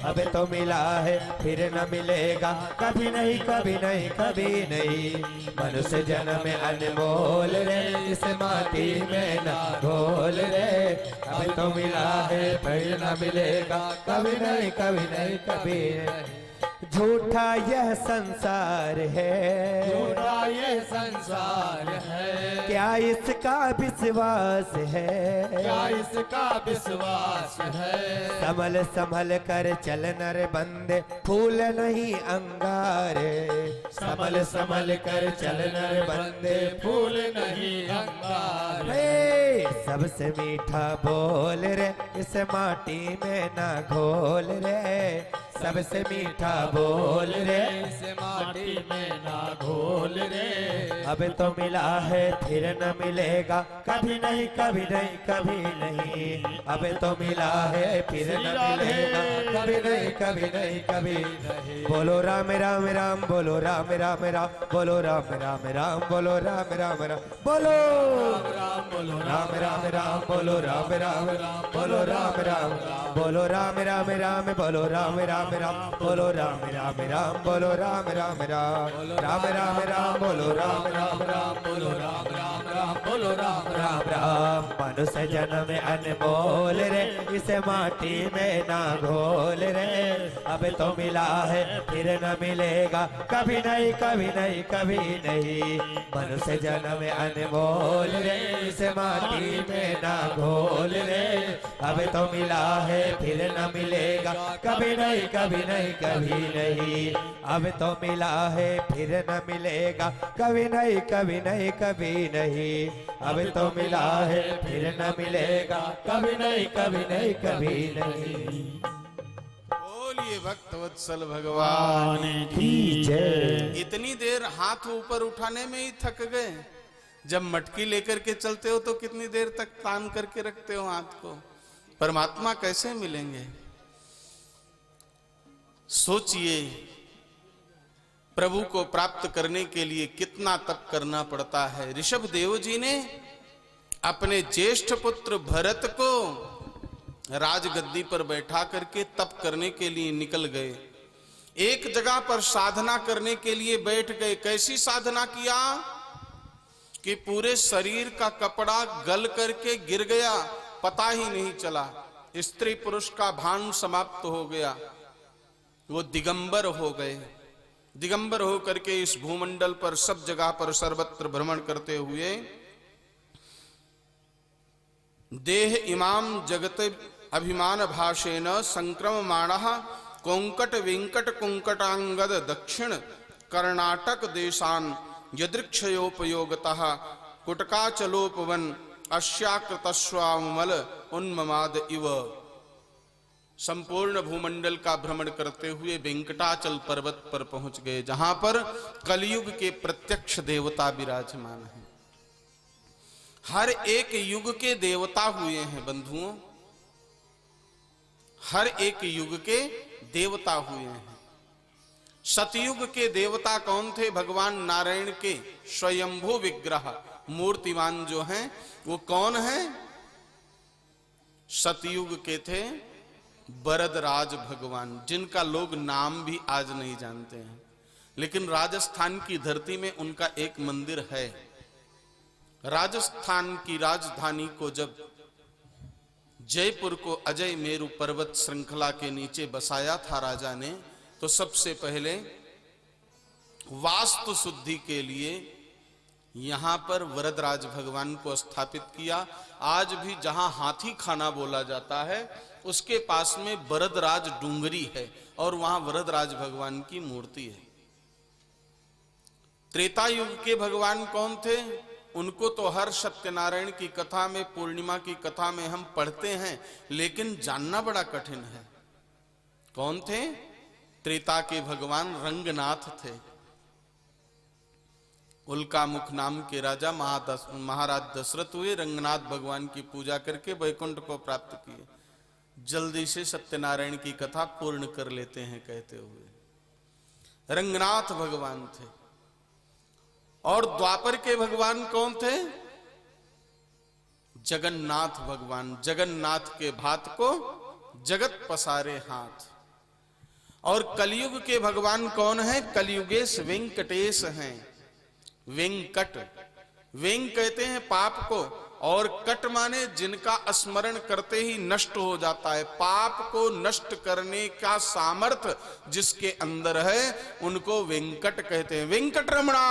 अब तो मिला है फिर न मिलेगा, कभी नहीं कभी नहीं कभी नहीं। मनुष्य जन्म अनमोल रे, इस माटी में ना घोल रे। अब तो मिला है फिर न मिलेगा, कभी नहीं कभी नहीं कभी नहीं। झूठा यह संसार है, झूठा ये संसार है, क्या इसका विश्वास है? क्या इसका विश्वास है? संभल संभल कर चल नर बंदे, फूल नहीं अंगार। संभल संभल कर चल नर बंदे, फूल नहीं अंगार। हे सबसे मीठा बोल रे, इस माटी में ना घोल रे। सबसे मीठा बोल रे, इस माटी में ना घोल रे। अब तो मिला है फिर न मिलेगा, कभी नहीं कभी नहीं कभी नहीं। अब तो मिला है फिर न मिलेगा, कभी नहीं कभी नहीं कभी नहीं। बोलो राम राम राम, बोलो राम राम राम, बोलो राम राम राम, बोलो राम राम राम, बोलो राम बोलो राम राम राम, बोलो राम राम राम, बोलो राम राम, बोलो राम राम राम, बोलो राम राम राम, बोलो राम राम राम, बोलो राम राम राम, राम राम राम, बोलो राम राम राम, बोलो राम राम राम, बोलो राम राम राम। मनुष्य जन्म अनमोल रे, इस माटी में ना घोल रे। अब तो मिला है फिर न मिलेगा, कभी नहीं कभी नहीं कभी नहीं। मनुष्य जन्म अनमोल रे, इस माटी में ना घोल रे। अब तो मिला है फिर न मिलेगा, कभी नहीं कभी नहीं कभी नहीं। अब तो मिला है फिर न मिलेगा, कभी नहीं कभी नहीं कभी नहीं। अब तो मिला है फिर न मिलेगा, कभी नहीं कभी नहीं कभी नहीं। बोलिए भक्तवत्सल भगवान की जय। इतनी देर हाथ ऊपर उठाने में ही थक गए, जब मटकी लेकर के चलते हो तो कितनी देर तक तान करके रखते हो हाथ को। परमात्मा कैसे मिलेंगे? सोचिए, प्रभु को प्राप्त करने के लिए कितना तप करना पड़ता है। ऋषभ देव जी ने अपने ज्येष्ठ पुत्र भरत को राजगद्दी पर बैठा करके तप करने के लिए निकल गए। एक जगह पर साधना करने के लिए बैठ गए। कैसी साधना किया कि पूरे शरीर का कपड़ा गल करके गिर गया, पता ही नहीं चला। स्त्री पुरुष का भान समाप्त हो गया। वो दिगंबर हो गए। दिगंबर हो करके इस भूमंडल पर सब जगह पर सर्वत्र भ्रमण करते हुए देह इमाम जगत अभिमान भाषेन संक्रममाणः कोंकट वेंकट कुंकटांगद दक्षिण कर्नाटक देशान यदृक्षयोपयोगतः कुटकाचलोपवन अश्याकृतस्वामल उन्ममाद इव। संपूर्ण भूमंडल का भ्रमण करते हुए वेंकटाचल पर्वत पर पहुंच गए, जहां पर कलयुग के प्रत्यक्ष देवता विराजमान हैं। हर एक युग के देवता हुए हैं बंधुओं, हर एक युग के देवता हुए हैं। सतयुग के देवता कौन थे? भगवान नारायण के स्वयंभू विग्रह मूर्तिमान जो हैं वो कौन हैं? सतयुग के थे वरदराज भगवान, जिनका लोग नाम भी आज नहीं जानते हैं, लेकिन राजस्थान की धरती में उनका एक मंदिर है। राजस्थान की राजधानी को जब जयपुर को अजय मेरु पर्वत श्रृंखला के नीचे बसाया था राजा ने, तो सबसे पहले वास्तु शुद्धि के लिए यहां पर वरदराज भगवान को स्थापित किया। आज भी जहां हाथी खाना बोला जाता है उसके पास में वरदराज डूंगरी है और वहां वरदराज भगवान की मूर्ति है। त्रेता युग के भगवान कौन थे? उनको तो हर सत्यनारायण की कथा में, पूर्णिमा की कथा में हम पढ़ते हैं, लेकिन जानना बड़ा कठिन है। कौन थे? त्रेता के भगवान रंगनाथ थे। उल्कामुख नाम के राजा महाराज दशरथ हुए, रंगनाथ भगवान की पूजा करके वैकुंठ को प्राप्त किए। जल्दी से सत्यनारायण की कथा पूर्ण कर लेते हैं कहते हुए रंगनाथ भगवान थे। और द्वापर के भगवान कौन थे? जगन्नाथ भगवान। जगन्नाथ के भात को जगत पसारे हाथ। और कलयुग के भगवान कौन है? कलयुगेश वेंकटेश हैं। वेंकट, वेंग कहते हैं पाप को, और कट माने जिनका स्मरण करते ही नष्ट हो जाता है। पाप को नष्ट करने का सामर्थ्य जिसके अंदर है उनको वेंकट कहते हैं। वेंकटरमणा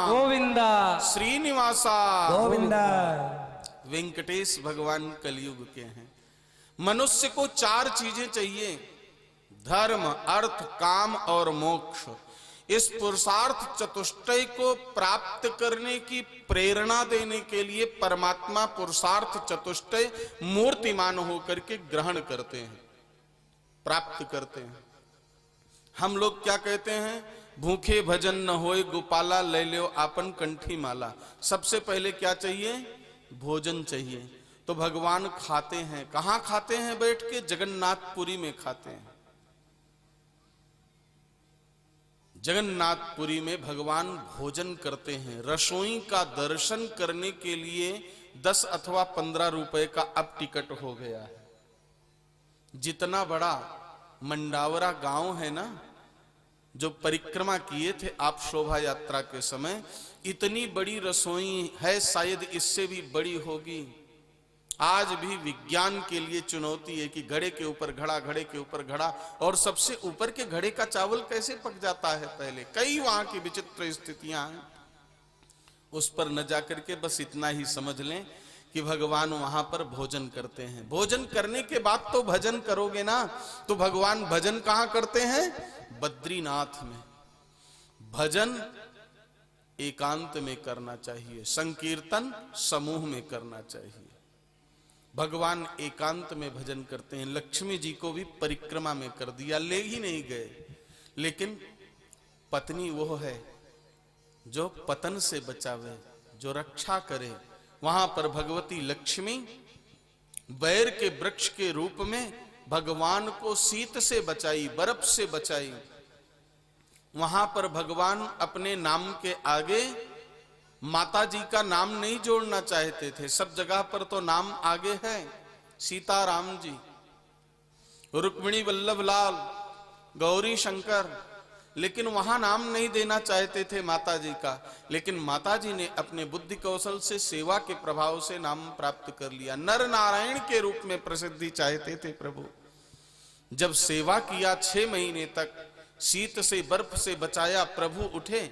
गोविंदा, श्रीनिवासा गोविंदा। वेंकटेश भगवान कलयुग के हैं। मनुष्य को 4 चीजें चाहिए, धर्म, अर्थ, काम और मोक्ष। इस पुरुषार्थ चतुष्टय को प्राप्त करने की प्रेरणा देने के लिए परमात्मा पुरुषार्थ चतुष्टय मूर्तिमान होकर के ग्रहण करते हैं, प्राप्त करते हैं। हम लोग क्या कहते हैं? भूखे भजन न होए गोपाला, ले लो आपन कंठी माला। सबसे पहले क्या चाहिए? भोजन चाहिए। तो भगवान खाते हैं। कहां खाते हैं? बैठ के जगन्नाथपुरी में खाते हैं। जगन्नाथपुरी में भगवान भोजन करते हैं। रसोई का दर्शन करने के लिए 10 अथवा 15 रुपए का अब टिकट हो गया है। जितना बड़ा मंडावरा गांव है ना, जो परिक्रमा किए थे आप शोभा यात्रा के समय, इतनी बड़ी रसोई है, शायद इससे भी बड़ी होगी। आज भी विज्ञान के लिए चुनौती है कि घड़े के ऊपर घड़ा, घड़े के ऊपर घड़ा, और सबसे ऊपर के घड़े का चावल कैसे पक जाता है पहले। कई वहां की विचित्र स्थितियां हैं। उस पर न जाकर के बस इतना ही समझ लें कि भगवान वहां पर भोजन करते हैं। भोजन करने के बाद तो भजन करोगे ना, तो भगवान भजन कहां करते हैं? बद्रीनाथ में। भजन एकांत में करना चाहिए, संकीर्तन समूह में करना चाहिए। भगवान एकांत में भजन करते हैं। लक्ष्मी जी को भी परिक्रमा में कर दिया, ले ही नहीं गए। लेकिन पत्नी वो है जो पतन से बचावे, जो रक्षा करे। वहां पर भगवती लक्ष्मी बैर के वृक्ष के रूप में भगवान को शीत से बचाई, बर्फ से बचाई। वहां पर भगवान अपने नाम के आगे माता जी का नाम नहीं जोड़ना चाहते थे। सब जगह पर तो नाम आगे है, सीताराम जी, रुक्मिणी वल्लभ लाल, गौरी शंकर, लेकिन वहां नाम नहीं देना चाहते थे माता जी का। लेकिन माता जी ने अपने बुद्धि कौशल से, सेवा के प्रभाव से नाम प्राप्त कर लिया। नर नारायण के रूप में प्रसिद्धि चाहते थे प्रभु। जब सेवा किया 6 महीने तक, शीत से बर्फ से बचाया, प्रभु उठे,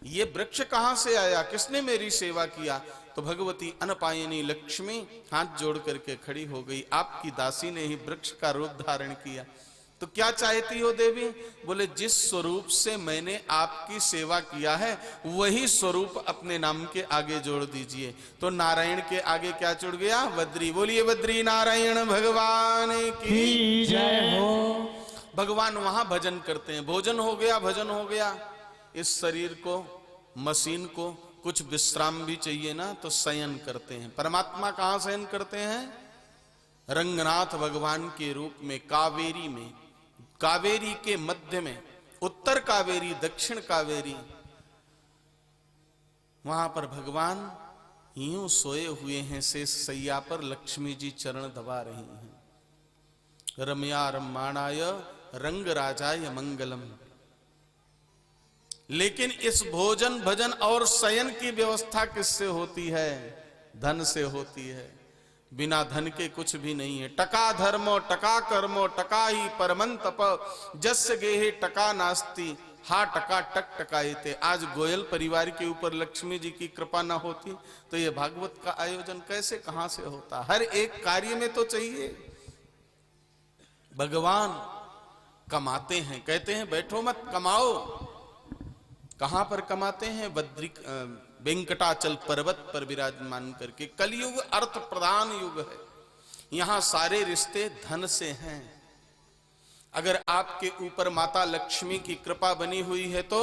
ये वृक्ष कहां से आया, किसने मेरी सेवा किया? तो भगवती अनपायनी लक्ष्मी हाथ जोड़ करके खड़ी हो गई, आपकी दासी ने ही वृक्ष का रूप धारण किया। तो क्या चाहती हो देवी? बोले जिस स्वरूप से मैंने आपकी सेवा किया है वही स्वरूप अपने नाम के आगे जोड़ दीजिए। तो नारायण के आगे क्या जुड़ गया? बद्री। बोलिए बद्री नारायण भगवान की जय हो। भगवान वहां भजन करते हैं। भोजन हो गया, भजन हो गया। इस शरीर को, मशीन को कुछ विश्राम भी चाहिए ना, तो शयन करते हैं। परमात्मा कहां शयन करते हैं? रंगनाथ भगवान के रूप में कावेरी में, कावेरी के मध्य में, उत्तर कावेरी, दक्षिण कावेरी, वहां पर भगवान यूं सोए हुए हैं शेष सैया पर। लक्ष्मी जी चरण दबा रही हैं। रम्या रम्माणाय रंग राजाय मंगलम। लेकिन इस भोजन, भजन और शयन की व्यवस्था किससे होती है? धन से होती है। बिना धन के कुछ भी नहीं है। टका धर्मो टका कर्मो टका ही परमं तप, जस्य गेहे टका नास्ति हा टका टक टकाए थे। आज गोयल परिवार के ऊपर लक्ष्मी जी की कृपा न होती तो ये भागवत का आयोजन कैसे कहां से होता। हर एक कार्य में तो चाहिए। भगवान कमाते हैं, कहते हैं बैठो मत कमाओ। कहां पर कमाते हैं? वेंकटाचल पर्वत पर विराजमान करके। कलयुग अर्थ प्रधान युग है, यहां सारे रिश्ते धन से हैं। अगर आपके ऊपर माता लक्ष्मी की कृपा बनी हुई है तो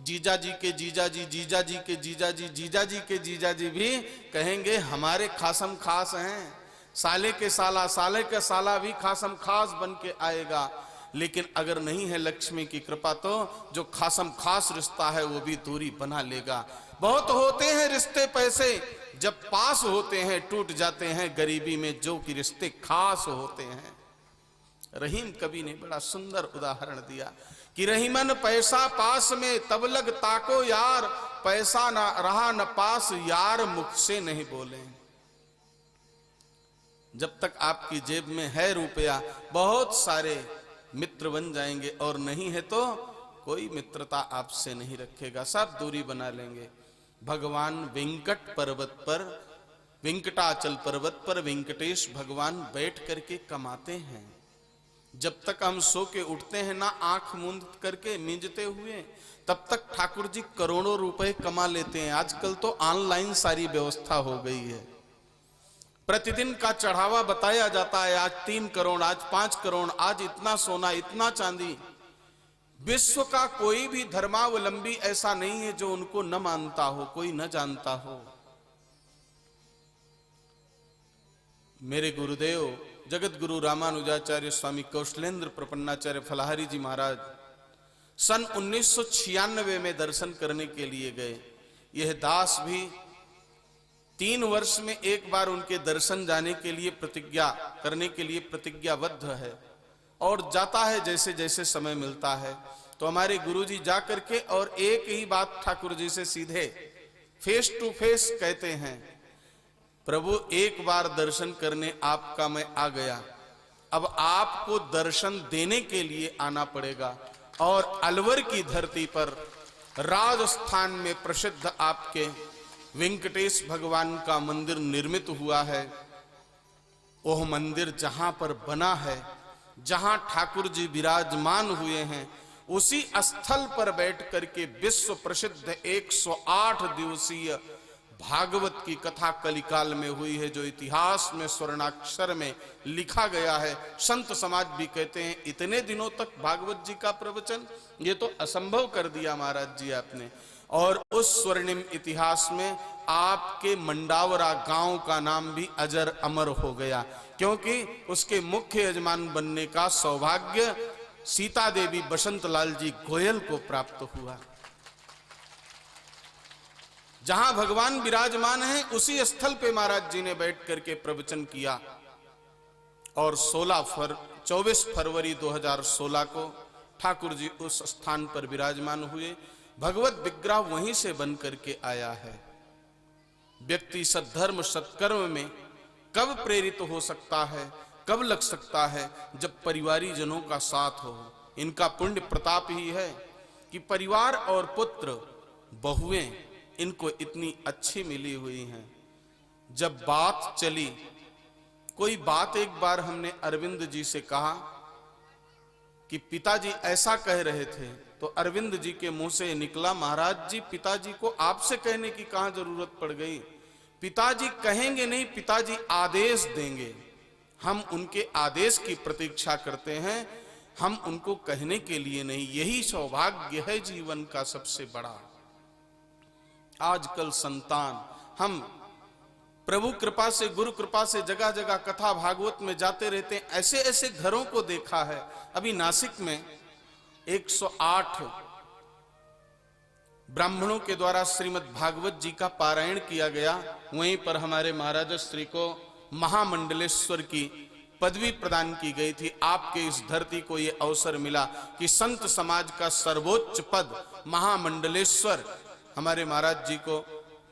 जीजा जी के जीजा जी, जीजा जी के जीजा जी, जीजा जी के जीजा जी भी कहेंगे हमारे खासम खास हैं। साले के साला, साले के साला भी खासम खास बन के आएगा। लेकिन अगर नहीं है लक्ष्मी की कृपा तो जो खासम खास रिश्ता है वो भी दूरी बना लेगा। बहुत होते हैं रिश्ते पैसे, जब पास होते हैं टूट जाते हैं गरीबी में, जो कि रिश्ते खास होते हैं। रहीम कवि ने बड़ा सुंदर उदाहरण दिया कि रहीमन पैसा पास में तब लग ताको यार, पैसा ना रहा न पास यार मुख से नहीं बोले। जब तक आपकी जेब में है रुपया बहुत सारे मित्र बन जाएंगे, और नहीं है तो कोई मित्रता आपसे नहीं रखेगा, सब दूरी बना लेंगे। भगवान वेंकट पर्वत पर, वेंकटाचल पर्वत पर वेंकटेश भगवान बैठ करके कमाते हैं। जब तक हम सो के उठते हैं ना आंख मूंद करके मींजते हुए, तब तक ठाकुर जी करोड़ों रुपए कमा लेते हैं। आजकल तो ऑनलाइन सारी व्यवस्था हो गई है। प्रतिदिन का चढ़ावा बताया जाता है, आज 3 करोड़, आज 5 करोड़, आज इतना सोना, इतना चांदी। विश्व का कोई भी धर्मावलंबी ऐसा नहीं है जो उनको न मानता हो, कोई न जानता हो। मेरे गुरुदेव जगत गुरु रामानुजाचार्य स्वामी कौशलेंद्र प्रपन्नाचार्य फलाहारी जी महाराज सन 1996 में दर्शन करने के लिए गए। यह दास भी 3 वर्ष में एक बार उनके दर्शन जाने के लिए प्रतिज्ञा करने के लिए प्रतिज्ञाबद्ध है, और जाता है जैसे जैसे समय मिलता है। तो हमारे गुरुजी जा करके और एक ही बात ठाकुर जी से सीधे फेस टू फेस कहते हैं, प्रभु एक बार दर्शन करने आपका मैं आ गया, अब आपको दर्शन देने के लिए आना पड़ेगा। और अलवर की धरती पर राजस्थान में प्रसिद्ध आपके वेंकटेश भगवान का मंदिर निर्मित हुआ है। वह मंदिर जहां पर बना है, जहां ठाकुर जी विराजमान हुए हैं, उसी स्थल पर बैठ करके विश्व प्रसिद्ध 108 दिवसीय भागवत की कथा कलिकाल में हुई है, जो इतिहास में स्वर्णाक्षर में लिखा गया है। संत समाज भी कहते हैं इतने दिनों तक भागवत जी का प्रवचन, ये तो असंभव कर दिया महाराज जी आपने। और उस स्वर्णिम इतिहास में आपके मंडावरा गांव का नाम भी अजर अमर हो गया, क्योंकि उसके मुख्य यजमान बनने का सौभाग्य सीता देवी बसंत लाल जी गोयल को प्राप्त हुआ। जहां भगवान विराजमान है उसी स्थल पे महाराज जी ने बैठ करके प्रवचन किया। और 24 फरवरी 2016 को ठाकुर जी उस स्थान पर विराजमान हुए। भगवत विग्रह वहीं से बन करके आया है। व्यक्ति सद्धर्म सत्कर्म में कब प्रेरित हो सकता है, कब लग सकता है, जब परिवारी जनों का साथ हो। इनका पुण्य प्रताप ही है कि परिवार और पुत्र बहुएं इनको इतनी अच्छी मिली हुई हैं। जब बात चली, कोई बात एक बार हमने अरविंद जी से कहा कि पिताजी ऐसा कह रहे थे, तो अरविंद जी के मुंह से निकला, महाराज जी पिताजी को आपसे कहने की कहां जरूरत पड़ गई। पिताजी कहेंगे नहीं, पिताजी आदेश देंगे। हम उनके आदेश की प्रतीक्षा करते हैं, हम उनको कहने के लिए नहीं। यही सौभाग्य है जीवन का सबसे बड़ा। आजकल संतान, हम प्रभु कृपा से, गुरु कृपा से जगह जगह कथा भागवत में जाते रहते हैं। ऐसे ऐसे घरों को देखा है। अभी नासिक में 108 ब्राह्मणों के द्वारा श्रीमद् भागवत जी का पारायण किया गया। वहीं पर हमारे महाराज श्री को महामंडलेश्वर की पदवी प्रदान की गई थी। आपके इस धरती को यह अवसर मिला कि संत समाज का सर्वोच्च पद महामंडलेश्वर हमारे महाराज जी को,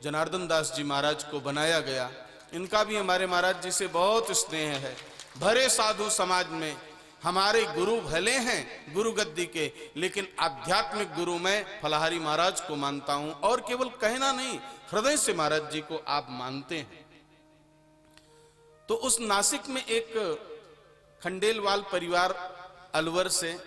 जनार्दन दास जी महाराज को बनाया गया। इनका भी हमारे महाराज जी से बहुत स्नेह है। भरे साधु समाज में हमारे गुरु भले हैं गुरु गद्दी के, लेकिन आध्यात्मिक गुरु मैं फलाहारी महाराज को मानता हूं, और केवल कहना नहीं, हृदय से महाराज जी को आप मानते हैं। तो उस नासिक में एक खंडेलवाल परिवार अलवर से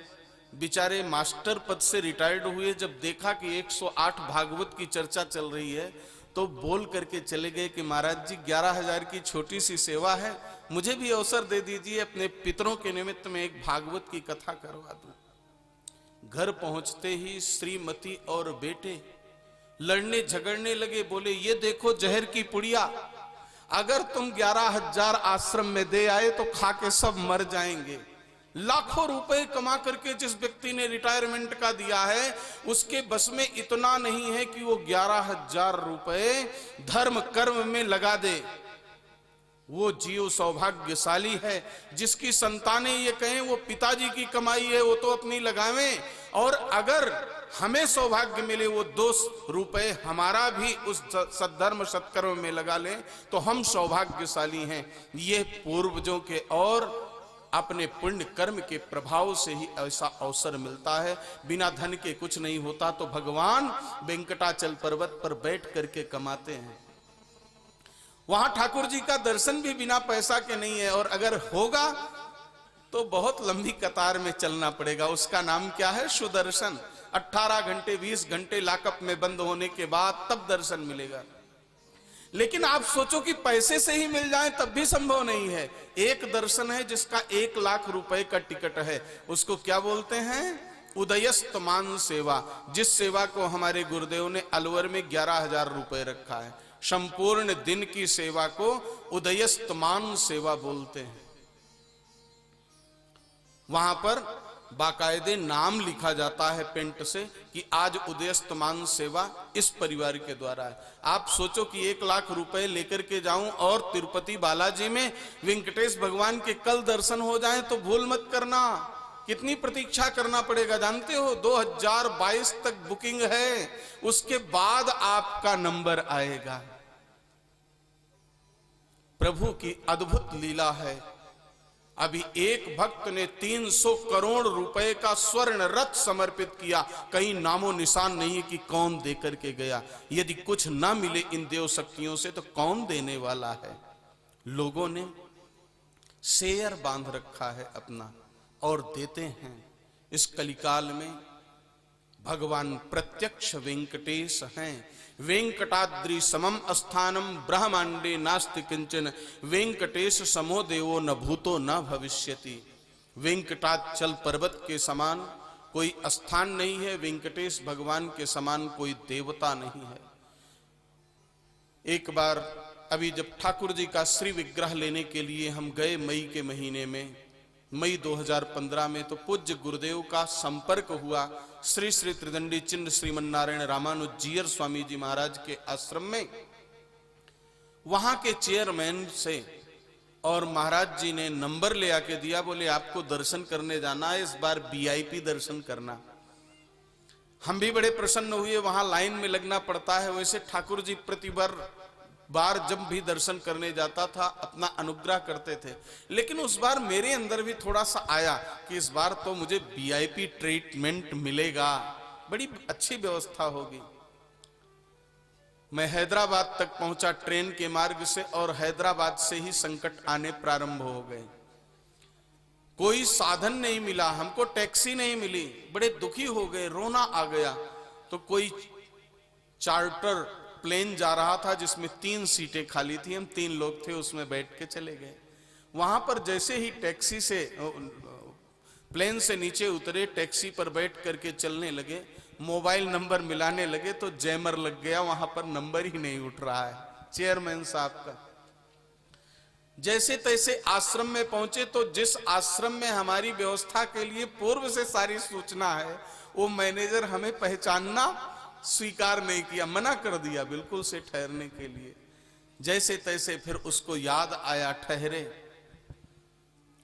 बेचारे मास्टर पद से रिटायर्ड हुए, जब देखा कि 108 भागवत की चर्चा चल रही है तो बोल करके चले गए कि महाराज जी 11,000 की छोटी सी सेवा है, मुझे भी अवसर दे दीजिए, अपने पितरों के निमित्त में एक भागवत की कथा करवा दूं। घर पहुंचते ही श्रीमती और बेटे लड़ने झगड़ने लगे, बोले ये देखो जहर की पुड़िया, अगर तुम 11,000 आश्रम में दे आए तो खा के सब मर जाएंगे। लाखों रुपए कमा करके जिस व्यक्ति ने रिटायरमेंट का दिया है, उसके बस में इतना नहीं है कि वो 11,000 रुपए धर्म कर्म में लगा दे। वो जीव सौभाग्यशाली है जिसकी संतानें ये कहें वो पिताजी की कमाई है, वो तो अपनी लगावें, और अगर हमें सौभाग्य मिले वो 2 रुपए हमारा भी उस सद्धर्म सत्कर्म में लगा लें तो हम सौभाग्यशाली हैं। ये पूर्वजों के और अपने पुण्य कर्म के प्रभाव से ही ऐसा अवसर मिलता है। बिना धन के कुछ नहीं होता, तो भगवान वेंकटाचल पर्वत पर बैठ करके कमाते हैं। वहां ठाकुर जी का दर्शन भी बिना पैसा के नहीं है, और अगर होगा तो बहुत लंबी कतार में चलना पड़ेगा। उसका नाम क्या है? सुदर्शन। 18 घंटे 20 घंटे लॉकअप में बंद होने के बाद तब दर्शन मिलेगा। लेकिन आप सोचो कि पैसे से ही मिल जाए तब भी संभव नहीं है। एक दर्शन है जिसका 1 लाख रुपए का टिकट है, उसको क्या बोलते हैं? उदयस्तमान सेवा। जिस सेवा को हमारे गुरुदेव ने अलवर में 11,000 रुपए रखा है, संपूर्ण दिन की सेवा को उदयस्तमान सेवा बोलते हैं। वहां पर बाकायदे नाम लिखा जाता है पेंट से कि आज उदयस्तमान सेवा इस परिवार के द्वारा है। आप सोचो कि 1 लाख रुपए लेकर के जाऊं और तिरुपति बालाजी में वेंकटेश भगवान के कल दर्शन हो जाएं तो भूल मत करना। कितनी प्रतीक्षा करना पड़ेगा जानते हो? 2022 तक बुकिंग है, उसके बाद आपका नंबर आएगा। प्रभु की अद्भुत लीला है। अभी एक भक्त ने 300 करोड़ रुपए का स्वर्ण रथ समर्पित किया, कहीं नामो निशान नहीं कि कौन देकर के गया। यदि कुछ ना मिले इन देव शक्तियों से तो कौन देने वाला है? लोगों ने शेयर बांध रखा है अपना और देते हैं। इस कलिकाल में भगवान प्रत्यक्ष वेंकटेश हैं। वेंकटाद्रि समम स्थानम ब्रह्मांडे नास्ति किंचन, वेंकटेश समो देवो न भूतो न भविष्यति। वेंकटाचल पर्वत के समान कोई स्थान नहीं है, वेंकटेश भगवान के समान कोई देवता नहीं है। एक बार अभी जब ठाकुर जी का श्री विग्रह लेने के लिए हम गए मई के महीने में, मई 2015 में, तो पूज्य गुरुदेव का संपर्क हुआ श्री श्री त्रिदंडी चिन्ह श्रीमन्नारायण रामानुज जीयर स्वामी जी महाराज के आश्रम में, वहां के चेयरमैन से। और महाराज जी ने नंबर ले आके दिया, बोले आपको दर्शन करने जाना है, इस बार वीआईपी दर्शन करना। हम भी बड़े प्रसन्न हुए। वहां लाइन में लगना पड़ता है। वैसे ठाकुर जी बार जब भी दर्शन करने जाता था अपना अनुग्रह करते थे, लेकिन उस बार मेरे अंदर भी थोड़ा सा आया कि इस बार तो मुझे वीआईपी ट्रीटमेंट मिलेगा, बड़ी अच्छी व्यवस्था होगी। मैं हैदराबाद तक पहुंचा ट्रेन के मार्ग से, और हैदराबाद से ही संकट आने प्रारंभ हो गए। कोई साधन नहीं मिला, हमको टैक्सी नहीं मिली, बड़े दुखी हो गए, रोना आ गया। तो कोई चार्टर प्लेन जा रहा था जिसमें 3 सीटें खाली थी, हम 3 लोग थे, उसमें बैठ के चले गए। वहां पर जैसे ही टैक्सी से प्लेन से नीचे उतरे, टैक्सी पर बैठ करके चलने लगे, मोबाइल नंबर मिलाने लगे तो जैमर लग गया, वहां पर नंबर ही नहीं उठ रहा है चेयरमैन साहब का। जैसे तैसे आश्रम में पहुंचे तो जिस आश्रम में हमारी व्यवस्था के लिए पूर्व से सारी सूचना है, वो मैनेजर हमें पहचानना स्वीकार नहीं किया, मना कर दिया बिल्कुल से ठहरने के लिए। जैसे तैसे फिर उसको याद आया, ठहरे।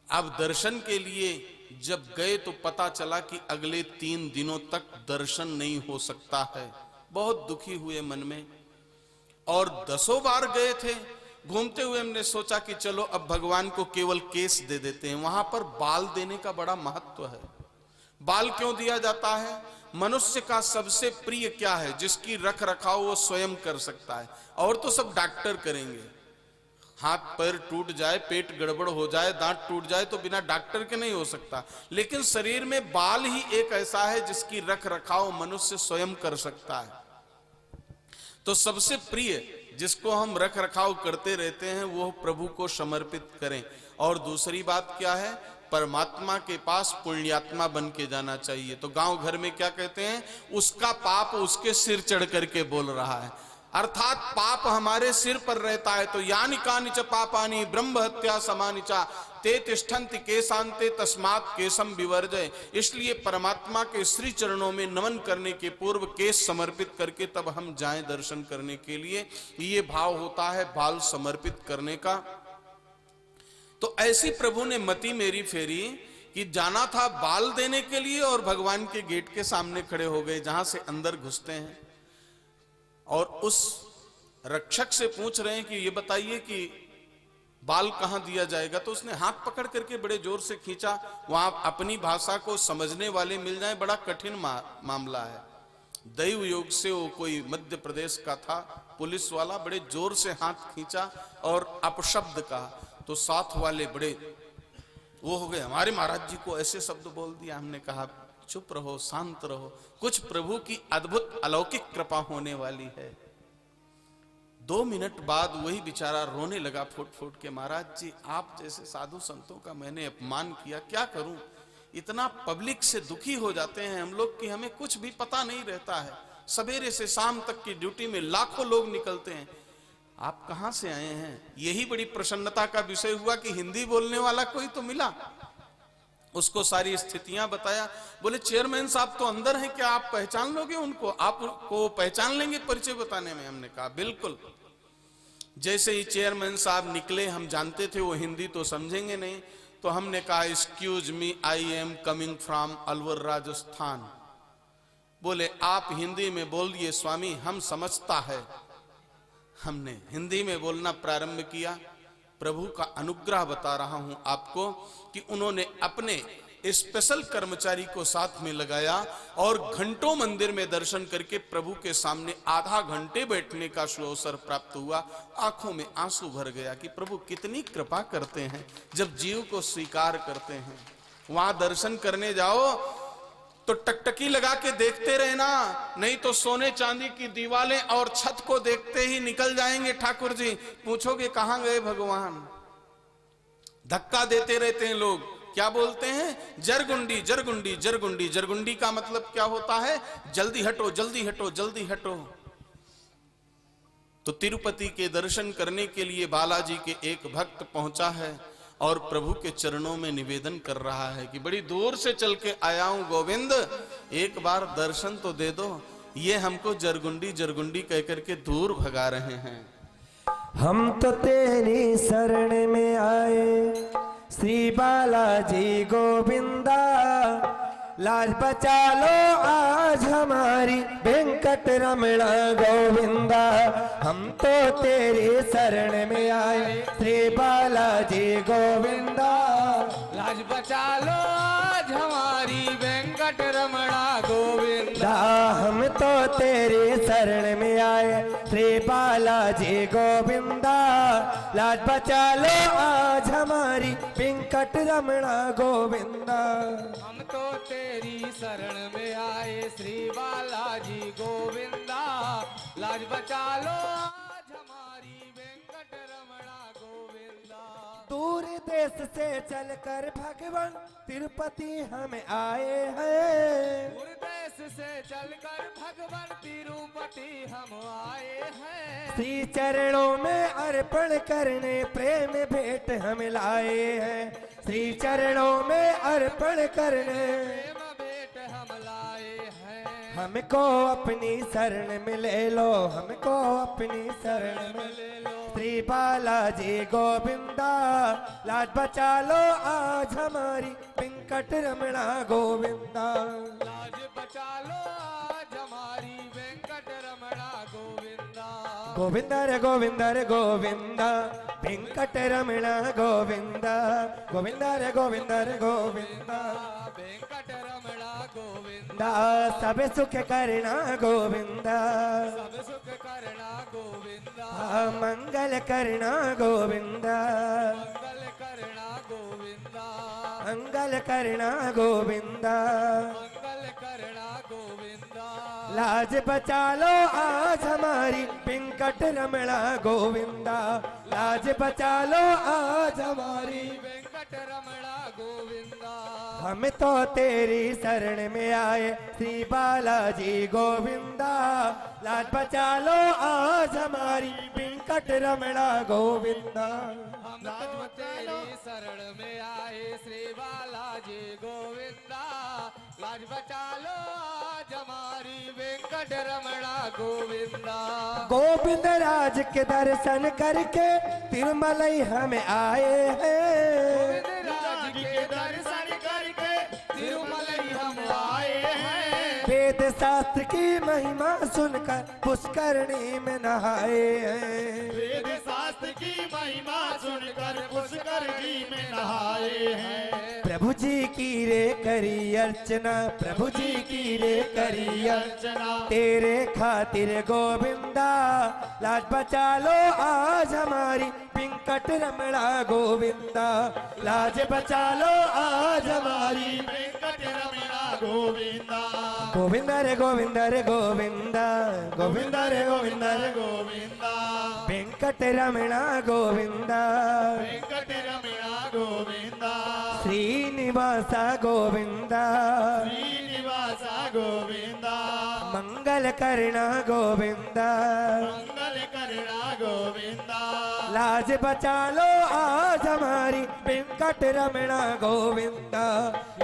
अब दर्शन के लिए जब गए तो पता चला कि अगले 3 दिनों तक दर्शन नहीं हो सकता है। बहुत दुखी हुए मन में, और 10 बार गए थे, घूमते हुए हमने सोचा कि चलो अब भगवान को केवल केस दे देते हैं। वहां पर बाल देने का बड़ा महत्व है। बाल क्यों दिया जाता है? मनुष्य का सबसे प्रिय क्या है? जिसकी रख रखाव वो स्वयं कर सकता है, और तो सब डॉक्टर करेंगे। हाथ पैर टूट जाए, पेट गड़बड़ हो जाए, दांत टूट जाए तो बिना डॉक्टर के नहीं हो सकता, लेकिन शरीर में बाल ही एक ऐसा है जिसकी रख रखाव मनुष्य स्वयं कर सकता है। तो सबसे प्रिय जिसको हम रख रखाव करते रहते हैं वो प्रभु को समर्पित करें। और दूसरी बात क्या है? परमात्मा के पास पुण्यात्मा बन के जाना चाहिए। तो गांव घर में क्या कहते हैं? उसका पाप उसके सिर चढ़ करके बोल रहा है, अर्थात पाप हमारे सिर पर रहता है। तो यानि कानि च पापानि ब्रह्म हत्या समानि च ते तिष्ठन्ति केशान्ते तस्मात् केशम विवर्जय। इसलिए परमात्मा के श्री चरणों में नमन करने के पूर्व केश समर्पित करके तब हम जाएं दर्शन करने के लिए। ये भाव होता है बाल समर्पित करने का। तो ऐसी प्रभु ने मति मेरी फेरी कि जाना था बाल देने के लिए और भगवान के गेट के सामने खड़े हो गए जहां से अंदर घुसते हैं, और उस रक्षक से पूछ रहे हैं कि ये बताइए कि बाल कहां दिया जाएगा। तो उसने हाथ पकड़ करके बड़े जोर से खींचा। वहां अपनी भाषा को समझने वाले मिल जाए बड़ा कठिन मामला है। दैव योग से वो कोई मध्य प्रदेश का था पुलिस वाला, बड़े जोर से हाथ खींचा और अपशब्द कहा। तो साथ वाले बड़े वो हो गए, हमारे महाराज जी को ऐसे शब्द बोल दिया। हमने कहा चुप रहो, शांत रहो, कुछ प्रभु की अद्भुत अलौकिक कृपा होने वाली है। 2 मिनट बाद वही बेचारा रोने लगा फूट फूट के, महाराज जी आप जैसे साधु संतों का मैंने अपमान किया, क्या करूं? इतना पब्लिक से दुखी हो जाते हैं हम लोग कि हमें कुछ भी पता नहीं रहता है। सवेरे से शाम तक की ड्यूटी में लाखों लोग निकलते हैं, आप कहां से आए हैं? यही बड़ी प्रसन्नता का विषय हुआ कि हिंदी बोलने वाला कोई तो मिला। उसको सारी स्थितियां बताया। बोले चेयरमैन साहब तो अंदर हैं, क्या आप पहचान लोगे उनको? आपको पहचान लेंगे परिचय बताने में? हमने कहा बिल्कुल। जैसे ही चेयरमैन साहब निकले, हम जानते थे वो हिंदी तो समझेंगे नहीं, तो हमने कहा excuse me, I am coming from Alwar Rajasthan. बोले आप हिंदी में बोलिए स्वामी, हम समझता है। हमने हिंदी में बोलना प्रारंभ किया। प्रभु का अनुग्रह बता रहा हूं आपको कि उन्होंने अपने स्पेशल कर्मचारी को साथ में लगाया और घंटों मंदिर में दर्शन करके प्रभु के सामने आधा घंटे बैठने का सुअवसर प्राप्त हुआ। आंखों में आंसू भर गया कि प्रभु कितनी कृपा करते हैं जब जीव को स्वीकार करते हैं। वहां दर्शन करने जाओ तो टकटकी लगा के देखते रहना, नहीं तो सोने चांदी की दीवारें और छत को देखते ही निकल जाएंगे ठाकुर जी। पूछोगे कहां गए भगवान? धक्का देते रहते हैं लोग। क्या बोलते हैं? जरगुंडी जरगुंडी जरगुंडी। जरगुंडी का मतलब क्या होता है? जल्दी हटो जल्दी हटो जल्दी हटो। तो तिरुपति के दर्शन करने के लिए बालाजी के एक भक्त पहुंचा है और प्रभु के चरणों में निवेदन कर रहा है कि बड़ी दूर से चल के आया हूं गोविंद, एक बार दर्शन तो दे दो। ये हमको जरगुंडी जरगुंडी कह करके दूर भगा रहे हैं। हम तो तेरी शरण में आए श्री बालाजी गोविंदा, लाज बचा लो आज हमारी वेंकट रमण गोविंदा। हम तो तेरी शरण में आए श्री बालाजी गोविंदा, लाज बचा लो आज हमारी वेंकट रमणा गोविंदा। हम तो तेरी शरण में आए श्री बालाजी गोविंदा, लाज बचा लो आज हमारी वेंकट रमणा गोविंदा। हम तो तेरी शरण में आए श्री बालाजी गोविंदा, लाज बचा लो आज हमारी वेंकट रमणा गोविंदा। दूर देश से चलकर भगवान तिरुपति हम आए हैं, दूर देश से चलकर भगवान तिरुपति हम आए हैं। श्री चरणों में अर्पण करने प्रेम भेंट हम लाए हैं, श्री चरणों में अर्पण करने प्रेम भेंट हम लाए हैं। हमको अपनी शरण में ले लो, हमको अपनी शरण में ले लो। श्री बालाजी गोविंदा, लाज बचा लो आज हमारी वेंकट रमणा गोविंदा। लाज बचा लो आज हमारी वेंकट रमणा गोविंदा। गोविंद रे गोविंद रे गोविंद वेंकटरमण गोविंद गोविंद रे गोविंद रे गोविंद वेंकटरमण गोविंद सब सुख करना गोविंद सब सुख करना गोविंद मंगल करना गोविंद मंगल करना गोविंद मंगल करना गोविंद मंगल करना गोविंद लाज बचा लो आज हमारी वेंकटरमण गोविंदा लाज बचा लो आज हमारी वेंकटरमण गोविंद हम तो तेरी शरण में आए श्री बालाजी गोविंदा लाज बचा लो आज हमारी वेंकटरमण गोविंदा हम तो तेरी शरण में आए श्री बालाजी गोविंदा लाज बचा लो आज हमारी वेंकटरमण गोविंदा गोविंद राज के दर्शन करके तिरुमलई हम आए हैं राज के दर्शन करके तिरुमलई हम आए हैं वेद शास्त्र की महिमा सुनकर पुष्करणी में नहाए हैं वेद शास्त्र की महिमा सुनकर पुष्करणी में नहाए हैं प्रभु जी की रे करी अर्चना प्रभु जी की रे करी अर्चना तेरे खातिर गोविंदा लाज बचा लो आज हमारी वेंकटरमण गोविंदा लाज बचा लो आज हमारी वेंकटरमण गोविंदा गोविंद रे गोविंद रे गोविंदा गोविंद रे गोविंद रे गोविंदा वेंकटरमण गोविंदा वेंकटरमण गोविंदा श्रीनिवास गोविंदा श्रीनिवास गोविंदा मंगल करना गोविंदा मंगल करना गोविंदा लाज बचा लो आज हमारी वेंकटरमण गोविंदा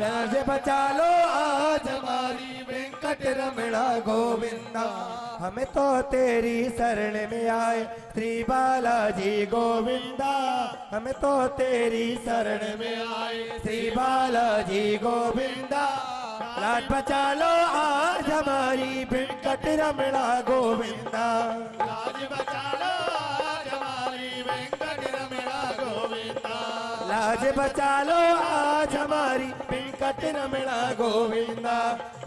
लाज बचा लो आज हमारी वेंकटरमण गोविंदा हमें तो तेरी शरण में आए श्री बालाजी गोविंदा हमें तो तेरी शरण में आए श्री बालाजी गोविंदा लाज बचा लो आज हमारी वेंकटरमण गोविंदा लाज बचा लो आज हमारी वेंकटरमण गोविंदा लाज बचा लो आज हमारी वेंकटरमण गोविंदा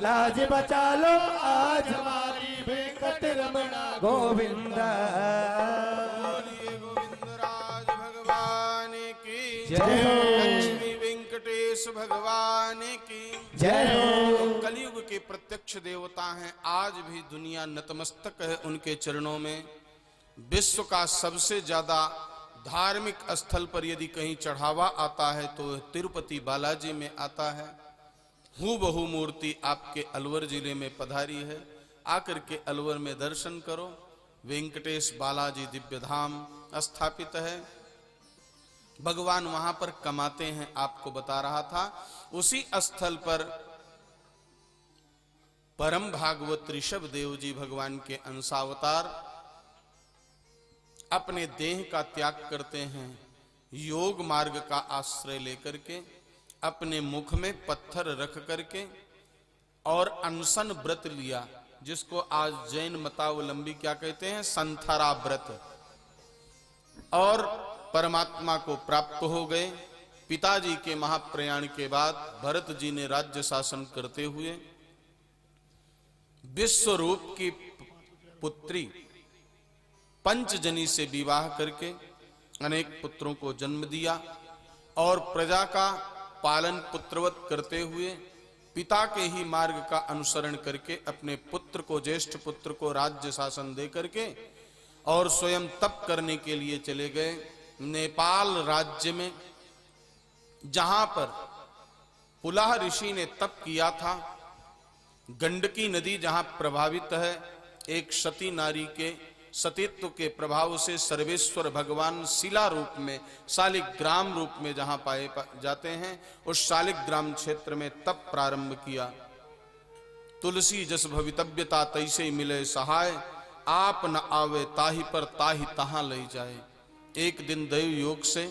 लाज बचा लो आज हमारी वेंकटरमण गोविंदा बोलिए गोविंदराज भगवान की जय हो। लक्ष्मी वेंकटेश भगवान की जय हो। कलयुग के प्रत्यक्ष देवता हैं, आज भी दुनिया नतमस्तक है उनके चरणों में। विश्व का सबसे ज्यादा धार्मिक स्थल पर यदि कहीं चढ़ावा आता है तो तिरुपति बालाजी में आता है। हूबहू मूर्ति आपके अलवर जिले में पधारी है, आकर के अलवर में दर्शन करो। वेंकटेश बालाजी दिव्य धाम स्थापित है, भगवान वहां पर कमाते हैं, आपको बता रहा था। उसी स्थल पर परम भागवत ऋषभ देव जी भगवान के अंशावतार अपने देह का त्याग करते हैं, योग मार्ग का आश्रय लेकर के, अपने मुख में पत्थर रख करके और अनशन व्रत लिया, जिसको आज जैन मतावलंबी क्या कहते हैं, संथारा व्रत, और परमात्मा को प्राप्त हो गए। पिताजी के महाप्रयाण के बाद भरत जी ने राज्य शासन करते हुए विश्वरूप की पुत्री पंचजनी से विवाह करके अनेक पुत्रों को जन्म दिया और प्रजा का पालन पुत्रवत करते हुए पिता के ही मार्ग का अनुसरण करके अपने पुत्र को, ज्येष्ठ पुत्र को राज्य शासन दे करके और स्वयं तप करने के लिए चले गए नेपाल राज्य में, जहां पर पुलाह ऋषि ने तप किया था। गंडकी नदी जहां प्रभावित है, एक सती नारी के सतीत्व के प्रभाव से सर्वेश्वर भगवान शिला रूप में, शालिग्राम रूप में जहां पाए जाते हैं, उस शालिग्राम क्षेत्र में तप प्रारंभ किया। तुलसी जस भवितव्यता तैसे मिले सहाय, आप न आवे ताहि पर ताहि तहां ले जाए। एक दिन दैव योग से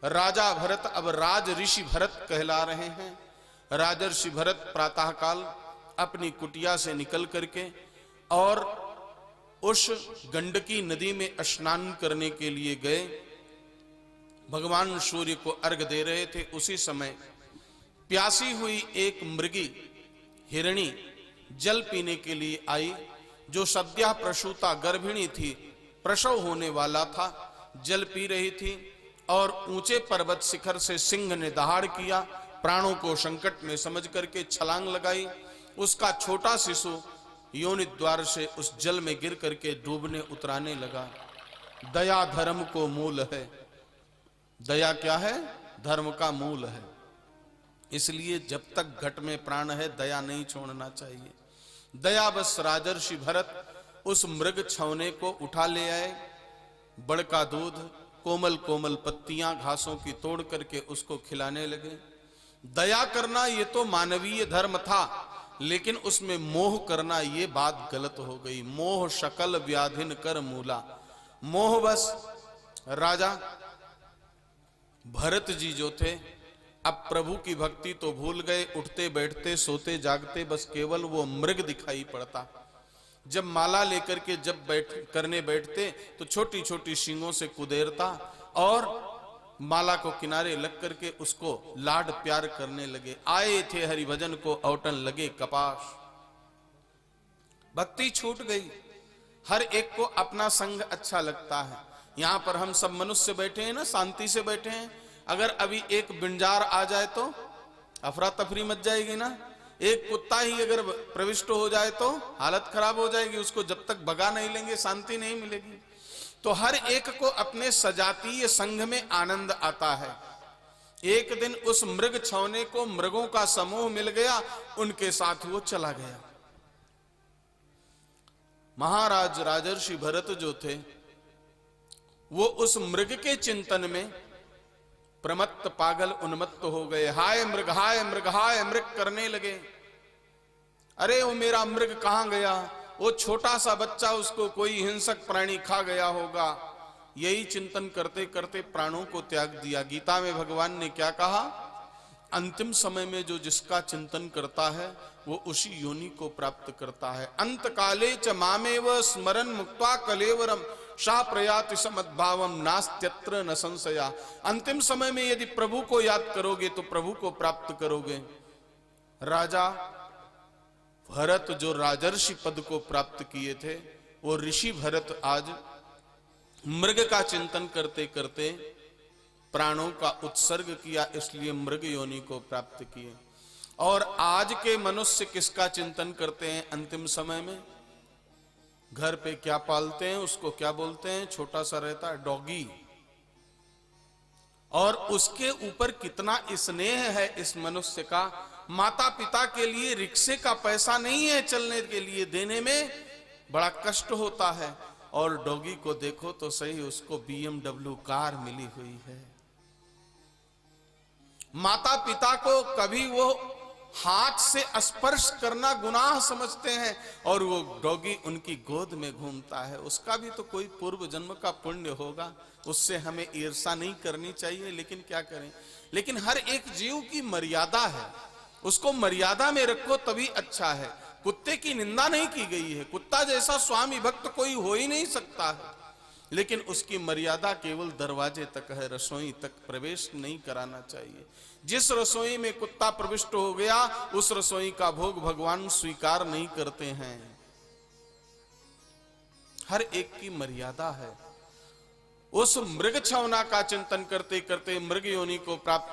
राजा भरत, अब राज ऋषि भरत कहला रहे हैं, राजर्षि भरत प्रातःकाल अपनी कुटिया से निकल करके और उस गंडकी नदी में स्नान करने के लिए गए। भगवान सूर्य को अर्घ दे रहे थे। उसी समय प्यासी हुई एक मृगी हिरणी जल पीने के लिए आई, जो सद्या प्रसूता गर्भिणी थी, प्रसव होने वाला था, जल पी रही थी। और ऊंचे पर्वत शिखर से सिंह ने दहाड़ किया, प्राणों को संकट में समझ करके छलांग लगाई। उसका छोटा शिशु योनि द्वार से उस जल में गिर करके डूबने उतराने लगा। दया धर्म को मूल है। दया क्या है? धर्म का मूल है। इसलिए जब तक घट में प्राण है दया नहीं छोड़ना चाहिए। दया बस राजर्षि भरत उस मृग छौने को उठा ले आए। बड़का दूध, कोमल कोमल पत्तियां घासों की तोड़ करके उसको खिलाने लगे। दया करना ये तो मानवीय धर्म था, लेकिन उसमें मोह करना ये बात गलत हो गई। मोह शकल व्याधिन कर मूला। मोह बस राजा भरत जी जो थे, अब प्रभु की भक्ति तो भूल गए। उठते बैठते सोते जागते बस केवल वो मृग दिखाई पड़ता। जब माला लेकर के जब करने बैठते तो छोटी छोटी सींगों से कुदेरता और माला को किनारे लग करके उसको लाड प्यार करने लगे। आए थे हरिभजन को औटन लगे कपास। भक्ति छूट गई। हर एक को अपना संग अच्छा लगता है। यहां पर हम सब मनुष्य बैठे हैं ना, शांति से बैठे हैं। अगर अभी एक बिंजार आ जाए तो अफरा तफरी मच जाएगी ना। एक कुत्ता ही अगर प्रविष्ट हो जाए तो हालत खराब हो जाएगी। उसको जब तक भगा नहीं लेंगे शांति नहीं मिलेगी। तो हर एक को अपने सजातीय संघ में आनंद आता है। एक दिन उस मृग छौने को मृगों का समूह मिल गया, उनके साथ वो चला गया। महाराज राजर्षि भरत जो थे वो उस मृग के चिंतन में प्रमत्त पागल उन्मत्त हो गए। हाय मृग हाय मृग हाय मृग करने लगे। अरे वो मेरा मृग कहां गया? वो छोटा सा बच्चा, उसको कोई हिंसक प्राणी खा गया होगा। यही चिंतन करते करते प्राणों को त्याग दिया। गीता में भगवान ने क्या कहा? अंतिम समय में जो जिसका चिंतन करता है वो उसी योनि को प्राप्त करता है। अंत काले च मामेव स्मरन मुक्त्वा कलेवरम सा प्रयाति समद्भावम नास्त्यत्र न संशया। अंतिम समय में यदि प्रभु को याद करोगे तो प्रभु को प्राप्त करोगे। राजा भरत जो राजर्षि पद को प्राप्त किए थे, वो ऋषि भरत आज मृग का चिंतन करते करते प्राणों का उत्सर्ग किया, इसलिए मृग योनि को प्राप्त किए। और आज के मनुष्य किसका चिंतन करते हैं अंतिम समय में? घर पे क्या पालते हैं, उसको क्या बोलते हैं? छोटा सा रहता है डॉगी। और उसके ऊपर कितना स्नेह है इस मनुष्य का। माता पिता के लिए रिक्शे का पैसा नहीं है चलने के लिए, देने में बड़ा कष्ट होता है। और डॉगी को देखो तो सही, उसको BMW कार मिली हुई है। माता पिता को कभी वो हाथ से स्पर्श करना गुनाह समझते हैं, और वो डॉगी उनकी गोद में घूमता है। उसका भी तो कोई पूर्व जन्म का पुण्य होगा, उससे हमें ईर्ष्या नहीं करनी चाहिए। लेकिन क्या करें? लेकिन हर एक जीव की मर्यादा है, उसको मर्यादा में रखो तभी अच्छा है। कुत्ते की निंदा नहीं की गई है। कुत्ता जैसा स्वामी भक्त कोई हो ही नहीं सकता है, लेकिन उसकी मर्यादा केवल दरवाजे तक है, रसोई तक प्रवेश नहीं कराना चाहिए। जिस रसोई में कुत्ता प्रविष्ट हो गया, उस रसोई का भोग भगवान स्वीकार नहीं करते हैं। हर एक की मर्यादा है। उस मृग छौना का चिंतन करते करते मृग योनि को प्राप्त